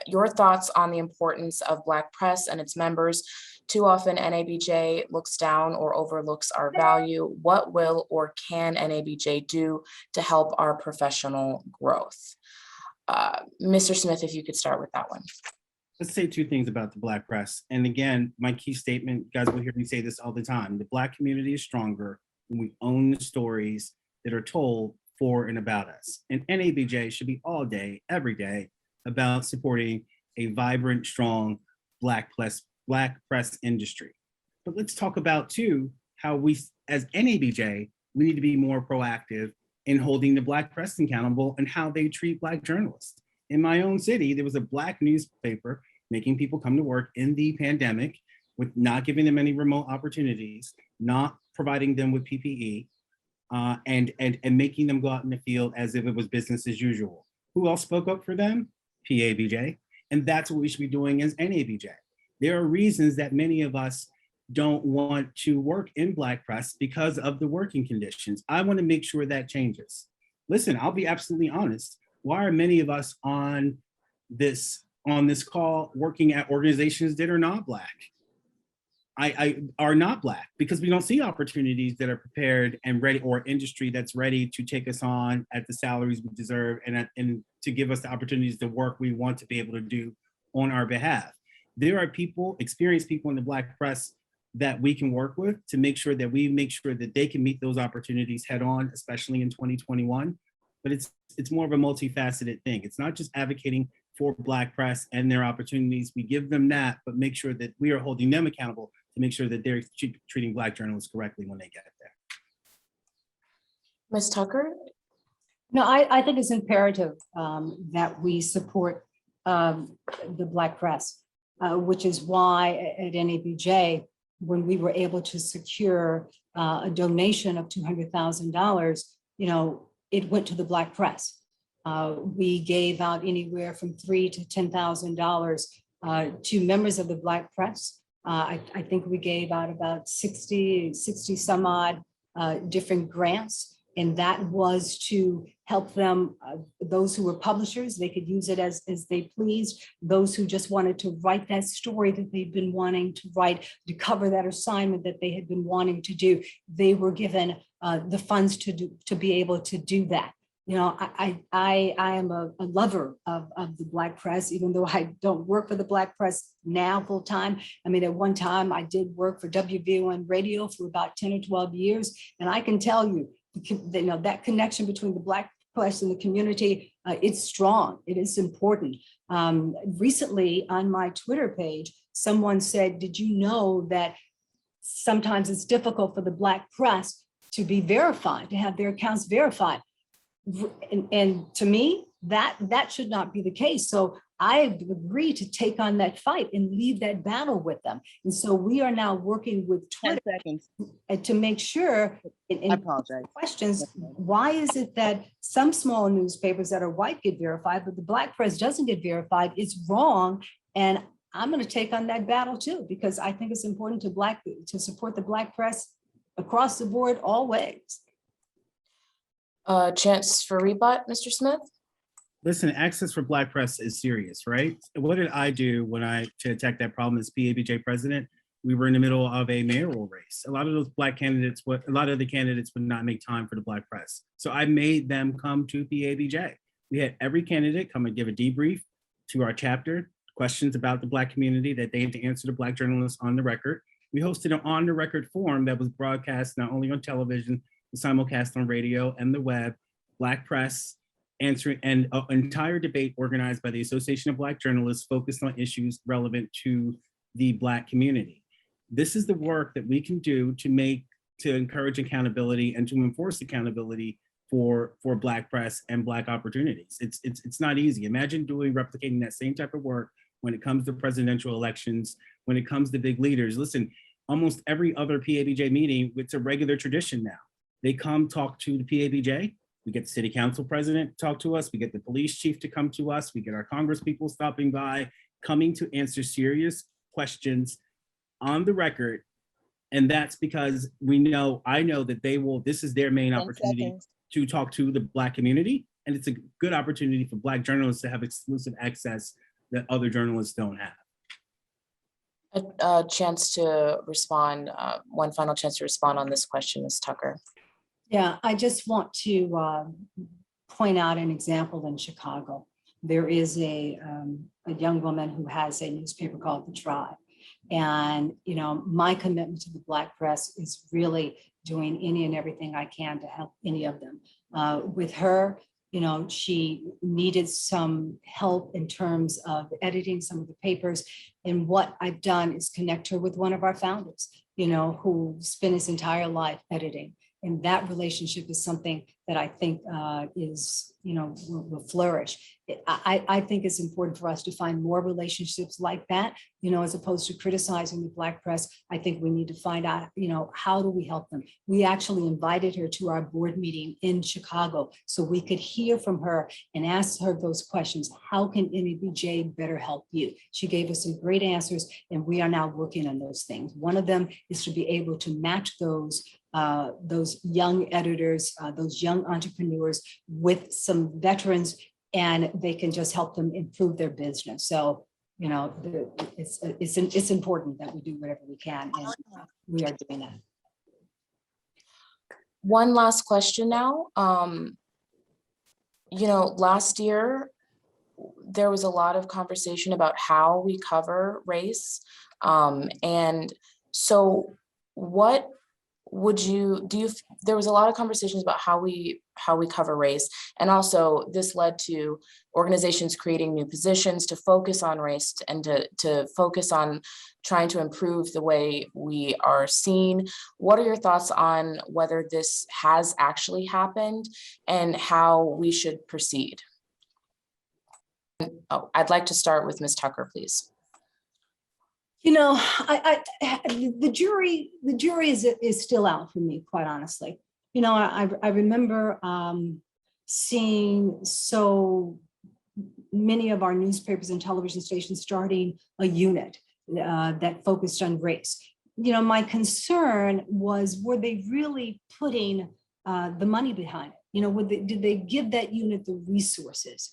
Your thoughts on the importance of Black press and its members. Too often NABJ looks down or overlooks our value. What will or can NABJ do to help our professional growth? Mr. Smith, if you could start with that one. Let's say 2 things about the Black press. And again, my key statement, you guys will hear me say this all the time. The Black community is stronger when we own the stories that are told for and about us. And NABJ should be all day, every day, about supporting a vibrant, strong Black press industry. But let's talk about too, how we as NABJ we need to be more proactive in holding the Black press accountable and how they treat Black journalists. In my own city, there was a Black newspaper making people come to work in the pandemic with not giving them any remote opportunities, not providing them with PPE, and making them go out in the field as if it was business as usual. Who else spoke up for them? PABJ. And that's what we should be doing as NABJ. There are reasons that many of us don't want to work in Black press because of the working conditions. I want to make sure that changes. Listen, I'll be absolutely honest. Why are many of us on this call working at organizations that are not Black? Are not Black because we don't see opportunities that are prepared and ready, or industry that's ready to take us on at the salaries we deserve and to give us the opportunities to work we want to be able to do on our behalf. There are people, experienced people in the Black press that we can work with to make sure that they can meet those opportunities head on, especially in 2021. But it's more of a multifaceted thing. It's not just advocating for Black press and their opportunities. We give them that, but make sure that we are holding them accountable to make sure that they're treating Black journalists correctly when they get there. Ms. Tucker? No, I think it's imperative that we support the Black press, which is why at NABJ, when we were able to secure a donation of $200,000, it went to the Black press. We gave out anywhere from $3,000 to $10,000 to members of the Black press. I think we gave out about 60 some odd different grants, and that was to help them, those who were publishers, they could use it as they pleased. Those who just wanted to write that story that they've been wanting to write, to cover that assignment that they had been wanting to do, they were given the funds to be able to do that. I am a lover of the Black press, even though I don't work for the Black press now full time. I mean, at one time I did work for WVON radio for about 10 or 12 years. And I can tell you, that connection between the Black press and the community, it's strong, it is important. Recently on my Twitter page, someone said, did you know that sometimes it's difficult for the Black press to be verified, to have their accounts verified? And to me, that should not be the case. So I agreed to take on that fight and lead that battle with them. And so we are now working with Twitter to make sure, I apologize. Questions, why is it that some small newspapers that are white get verified, but the Black press doesn't get verified? It's wrong. And I'm going to take on that battle too, because I think it's important to support the Black press across the board, all ways. Chance for rebut, Mr. Smith? Listen, access for Black press is serious, right? What did I do to attack that problem as PABJ president? We were in the middle of a mayoral race. A lot of those Black candidates, a lot of the candidates would not make time for the Black press. So I made them come to PABJ. We had every candidate come and give a debrief to our chapter, questions about the Black community that they had to answer to Black journalists on the record. We hosted an on the record forum that was broadcast not only on television, simulcast on radio and the web, Black press, answering, and an entire debate organized by the Association of Black Journalists focused on issues relevant to the Black community. This is the work that we can do to encourage accountability and to enforce accountability for Black press and Black opportunities. It's not easy. Imagine replicating that same type of work when it comes to presidential elections, when it comes to big leaders. Listen, almost every other PABJ meeting, it's a regular tradition now. They come talk to the PABJ. We get the city council president to talk to us. We get the police chief to come to us. We get our Congress people stopping by, coming to answer serious questions on the record. And that's because I know that this is their main opportunity to talk to the Black community. And it's a good opportunity for Black journalists to have exclusive access that other journalists don't have. A chance to respond, one final chance to respond on this question, Ms. Tucker. Yeah, I just want to point out an example in Chicago. There is a young woman who has a newspaper called The Tribe. And, my commitment to the Black press is really doing any and everything I can to help any of them. With her, she needed some help in terms of editing some of the papers. And what I've done is connect her with one of our founders, who spent his entire life editing. And that relationship is something that I think is, will flourish. I think it's important for us to find more relationships like that, as opposed to criticizing the Black press. I think we need to find out, how do we help them? We actually invited her to our board meeting in Chicago so we could hear from her and ask her those questions. How can NABJ better help you? She gave us some great answers, and we are now working on those things. One of them is to be able to match those young editors, those young entrepreneurs with some veterans, and they can just help them improve their business. So, it's important that we do whatever we can, and we are doing that. One last question now. Last year, there was a lot of conversation about how we cover race. And so what there was a lot of conversations about how we cover race. And also this led to organizations creating new positions to focus on race and to focus on trying to improve the way we are seen. What are your thoughts on whether this has actually happened and how we should proceed? Oh, I'd like to start with Ms. Tucker, please. The jury is still out for me, quite honestly. I remember seeing so many of our newspapers and television stations starting a unit that focused on race. My concern was, were they really putting the money behind it? Did they give that unit the resources?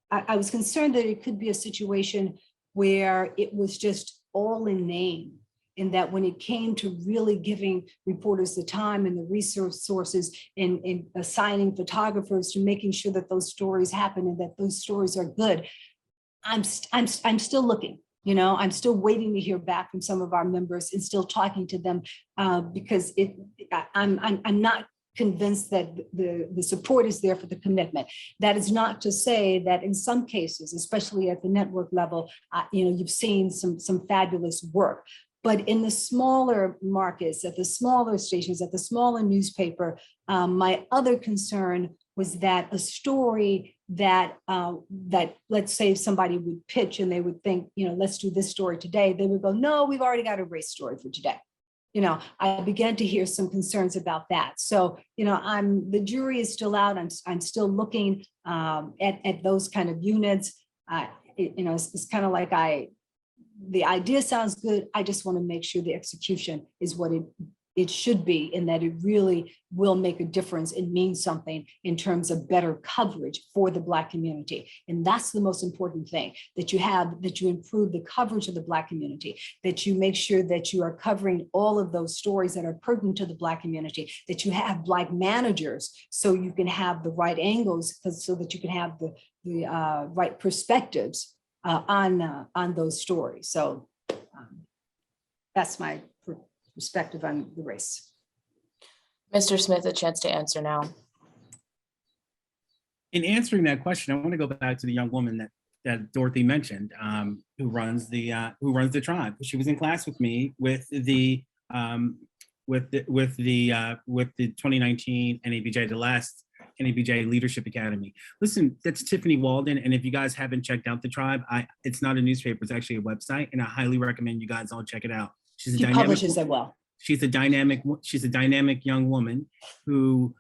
I was concerned that it could be a situation where it was just all in name, and that when it came to really giving reporters the time and the resources and assigning photographers to making sure that those stories happen and that those stories are good, I'm still looking. I'm still waiting to hear back from some of our members and still talking to them because I'm not convinced that the support is there for the commitment. That is not to say that in some cases, especially at the network level, you've seen some fabulous work. But in the smaller markets, at the smaller stations, at the smaller newspaper, my other concern was that a story that let's say somebody would pitch and they would think, let's do this story today. They would go, no, we've already got a race story for today. I began to hear some concerns about that. So, the jury is still out. I'm still looking at those kind of units. It's kind of like the idea sounds good. I just want to make sure the execution is what it should be, and that it really will make a difference and mean something in terms of better coverage for the Black community. And that's the most important thing, that you improve the coverage of the Black community, that you make sure that you are covering all of those stories that are pertinent to the Black community, that you have Black managers so you can have the right angles, so that you can have the right perspectives on those stories. So that's my perspective on the race. Mr. Smith, a chance to answer now. In answering that question, I want to go back to the young woman that Dorothy mentioned, who runs the tribe. She was in class with me with the 2019 NABJ, the last NABJ Leadership Academy. Listen, that's Tiffany Walden, and if you guys haven't checked out the tribe, it's not a newspaper, it's actually a website, and I highly recommend you guys all check it out. She publishes it well. She's a dynamic young woman who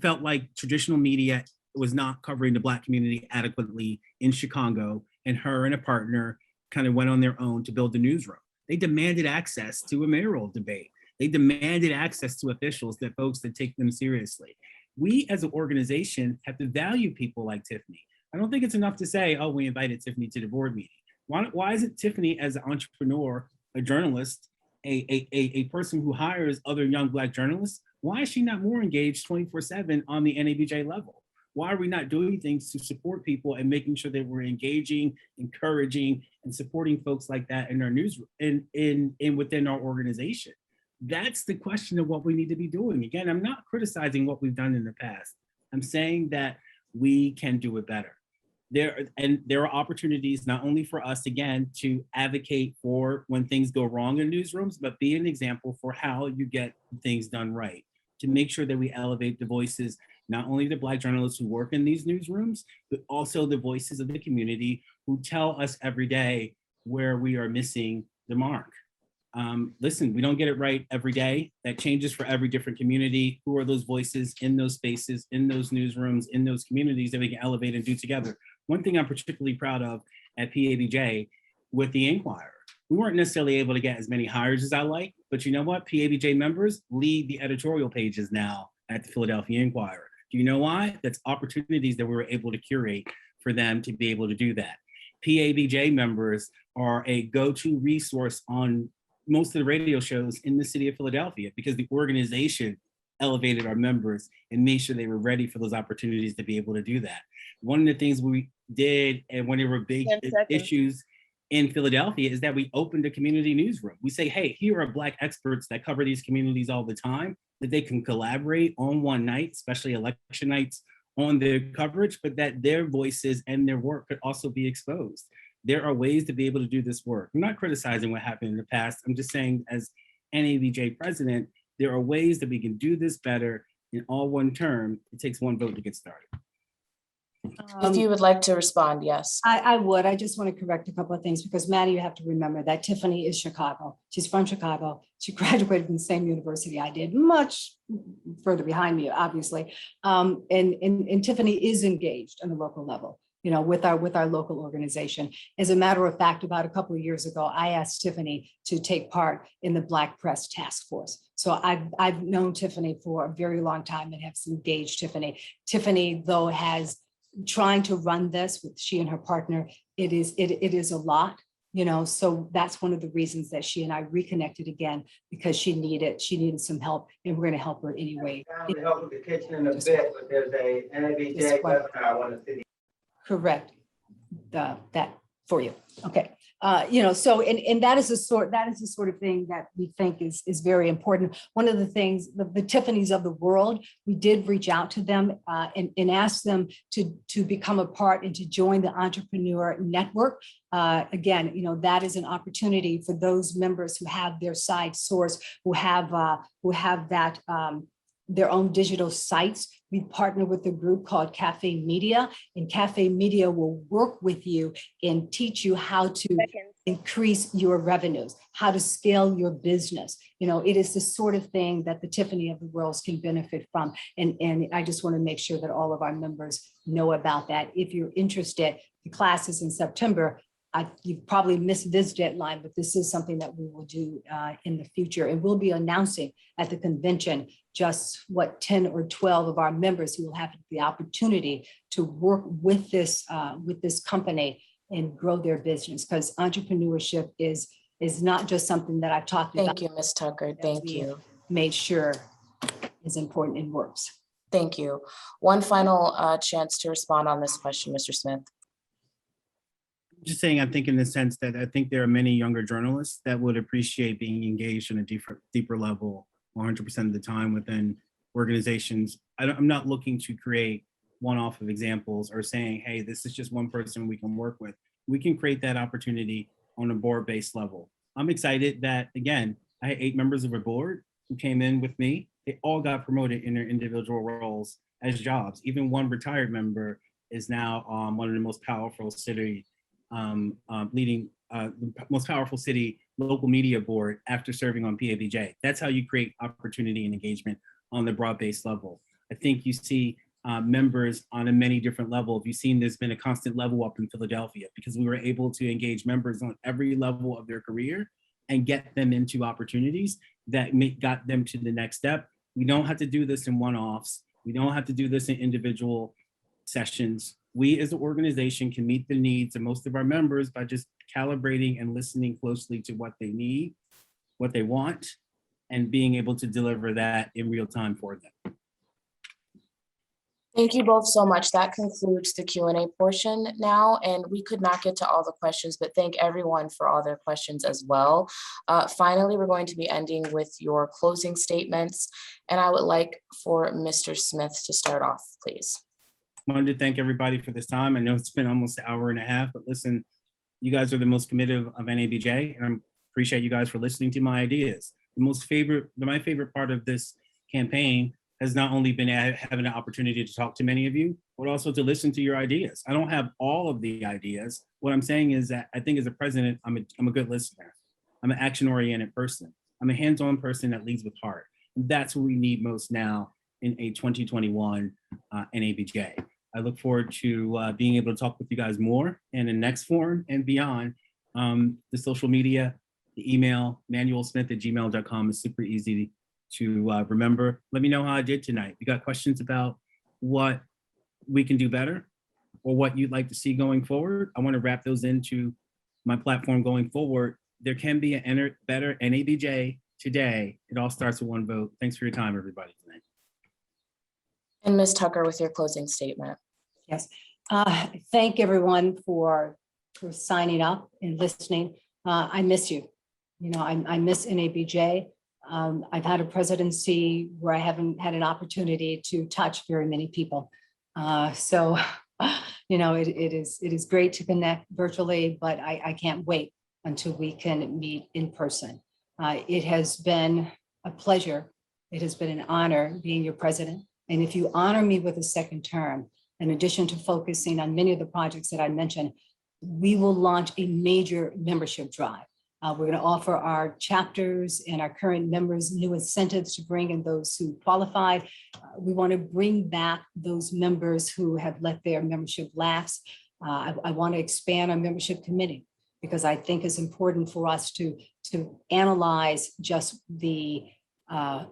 felt like traditional media was not covering the Black community adequately in Chicago, and her and a partner kind of went on their own to build the newsroom. They demanded access to a mayoral debate. They demanded access to officials, folks that take them seriously. We as an organization have to value people like Tiffany. I don't think it's enough to say, oh, we invited Tiffany to the board meeting. Why isn't Tiffany, as an entrepreneur, a journalist, a person who hires other young Black journalists, why is she not more engaged 24/7 on the NABJ level? Why are we not doing things to support people and making sure that we're engaging, encouraging, and supporting folks like that in our newsroom and within our organization? That's the question of what we need to be doing. Again, I'm not criticizing what we've done in the past. I'm saying that we can do it better. There are opportunities not only for us, again, to advocate for when things go wrong in newsrooms, but be an example for how you get things done right, to make sure that we elevate the voices, not only the Black journalists who work in these newsrooms, but also the voices of the community who tell us every day where we are missing the mark. Listen, we don't get it right every day. That changes for every different community. Who are those voices in those spaces, in those newsrooms, in those communities that we can elevate and do together? One thing I'm particularly proud of at PABJ with the Inquirer, we weren't necessarily able to get as many hires as I like, but you know what? PABJ members lead the editorial pages now at the Philadelphia Inquirer. Do you know why? That's opportunities that we were able to curate for them to be able to do that. PABJ members are a go-to resource on most of the radio shows in the city of Philadelphia because the organization elevated our members and made sure they were ready for those opportunities to be able to do that. One of the things we did, and when there were big issues in Philadelphia, is that we opened a community newsroom. We say, hey, here are Black experts that cover these communities all the time, that they can collaborate on one night, especially election nights, on their coverage, but that their voices and their work could also be exposed. There are ways to be able to do this work. I'm not criticizing what happened in the past. I'm just saying, as NABJ president, there are ways that we can do this better in all one term. It takes one vote to get started. If you would like to respond, yes. I would. I just want to correct a couple of things because Maddie, you have to remember that Tiffany is Chicago. She's from Chicago. She graduated from the same university I did, much further behind me, obviously. And Tiffany is engaged on the local level, you know, with our local organization. As a matter of fact, about a couple of years ago, I asked Tiffany to take part in the Black Press Task Force. So I've known Tiffany for a very long time and have engaged Tiffany. Tiffany, though, has trying to run this with she and her partner, it is a lot, you know, so that's one of the reasons that she and I reconnected again, because she needed some help and we're going to help her anyway. Help with the kitchen in a bit, but there's a NABJ webinar I want to see. Correct. That for you. Okay. You know, so and that is the sort of thing that we think is very important. One of the things, the Tiffanys of the world, we did reach out to them and ask them to become a part and to join the Entrepreneur Network. Again, you know, that is an opportunity for those members who have their side source, who have that their own digital sites. We partner with a group called Cafe Media, and Cafe Media will work with you and teach you how to increase your revenues, how to scale your business. You know, it is the sort of thing that the Tiffany of the world can benefit from. And I just want to make sure that all of our members know about that. If you're interested, the class is in September. You've probably missed this deadline, but this is something that we will do in the future. And we'll be announcing at the convention just what 10 or 12 of our members who will have the opportunity to work with this company and grow their business, because entrepreneurship is not just something that I've talked about. Thank you, Ms. Tucker. Thank you. Made sure is important and works. Thank you. One final chance to respond on this question, Mr. Smith. Just saying, I think in the sense that I think there are many younger journalists that would appreciate being engaged in a deeper level 100% of the time within organizations. I'm not looking to create one-off of examples or saying, hey, this is just one person we can work with. We can create that opportunity on a board-based level. I'm excited that, again, I had 8 members of a board who came in with me. They all got promoted in their individual roles as jobs. Even one retired member is now one of the most powerful city leading most powerful city local media board after serving on PABJ. That's how you create opportunity and engagement on the broad-based level. I think you see members on a many different levels. You've seen there's been a constant level up in Philadelphia because we were able to engage members on every level of their career and get them into opportunities that got them to the next step. We don't have to do this in one-offs. We don't have to do this in individual sessions. We as an organization can meet the needs of most of our members by just calibrating and listening closely to what they need, what they want, and being able to deliver that in real time for them. Thank you both so much. That concludes the Q&A portion now, and we could not get to all the questions, but thank everyone for all their questions as well. Finally, we're going to be ending with your closing statements, and I would like for Mr. Smith to start off, please. wanted to thank everybody for this time. I know it's been almost an hour and a half, but listen, you guys are the most committed of NABJ, and I appreciate you guys for listening to my ideas. My favorite part of this campaign has not only been having an opportunity to talk to many of you, but also to listen to your ideas. I don't have all of the ideas. What I'm saying is that I think as a president, I'm a good listener. I'm an action-oriented person. I'm a hands-on person that leads with heart. And that's what we need most now in a 2021 NABJ. I look forward to being able to talk with you guys more in the next forum and beyond. The social media, the email, manuelsmith@gmail.com is super easy to remember. Let me know how I did tonight. You got questions about what we can do better or what you'd like to see going forward? I want to wrap those into my platform going forward. There can be a better NABJ today. It all starts with one vote. Thanks for your time, everybody, tonight. And Ms. Tucker with your closing statement. Yes, thank everyone for signing up and listening. I miss you. You know, I miss NABJ. I've had a presidency where I haven't had an opportunity to touch very many people. So, you know, it is great to connect virtually, but I can't wait until we can meet in person. It has been a pleasure. It has been an honor being your president. And if you honor me with a second term, in addition to focusing on many of the projects that I mentioned, we will launch a major membership drive. We're going to offer our chapters and our current members new incentives to bring in those who qualified. We want to bring back those members who have let their membership lapse. I want to expand our membership committee because I think it's important for us to analyze just and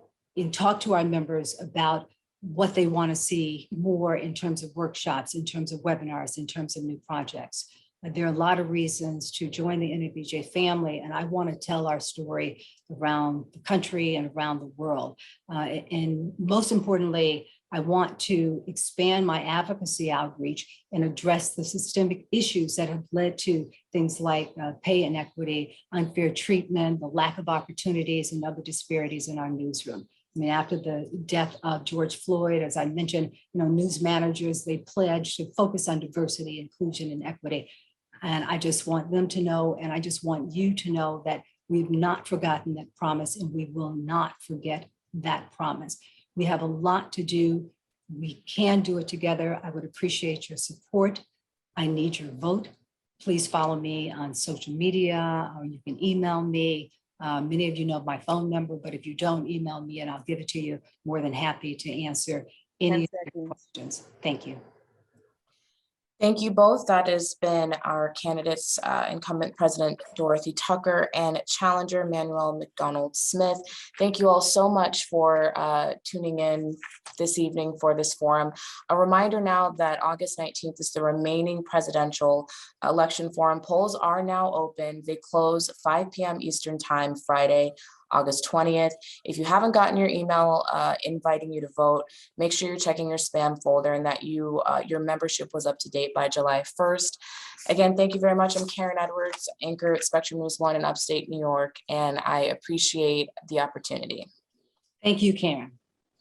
talk to our members about what they want to see more in terms of workshops, in terms of webinars, in terms of new projects. There are a lot of reasons to join the NABJ family, and I want to tell our story around the country and around the world. And most importantly, I want to expand my advocacy outreach and address the systemic issues that have led to things like pay inequity, unfair treatment, the lack of opportunities, and other disparities in our newsroom. I mean, after the death of George Floyd, as I mentioned, news managers, they pledged to focus on diversity, inclusion, and equity. And I just want them to know, and I just want you to know that we've not forgotten that promise and we will not forget that promise. We have a lot to do. We can do it together. I would appreciate your support. I need your vote. Please follow me on social media, or you can email me. Many of you know my phone number, but if you don't, email me and I'll give it to you. More than happy to answer any of your questions. Thank you. Thank you both. That has been our candidates, incumbent President Dorothy Tucker and challenger Manuel Smith. Thank you all so much for tuning in this evening for this forum. A reminder now that August 19th is the remaining presidential election forum. Polls are now open. They close 5 p.m. Eastern Time, Friday, August 20th. If you haven't gotten your email inviting you to vote, make sure you're checking your spam folder and that your membership was up to date by July 1st. Again, thank you very much. I'm Karen Edwards, anchor at Spectrum News 1 in upstate New York, and I appreciate the opportunity. Thank you, Karen.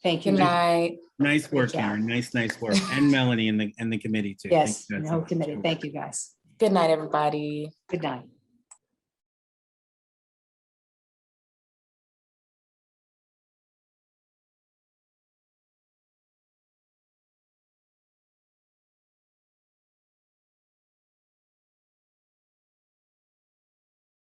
Thank you. Good night. Nice work, Karen. Nice work. And Melanie and the committee too. Yes, Thank you guys the so whole much. committee. Thank you, guys. Good night, everybody. Good night.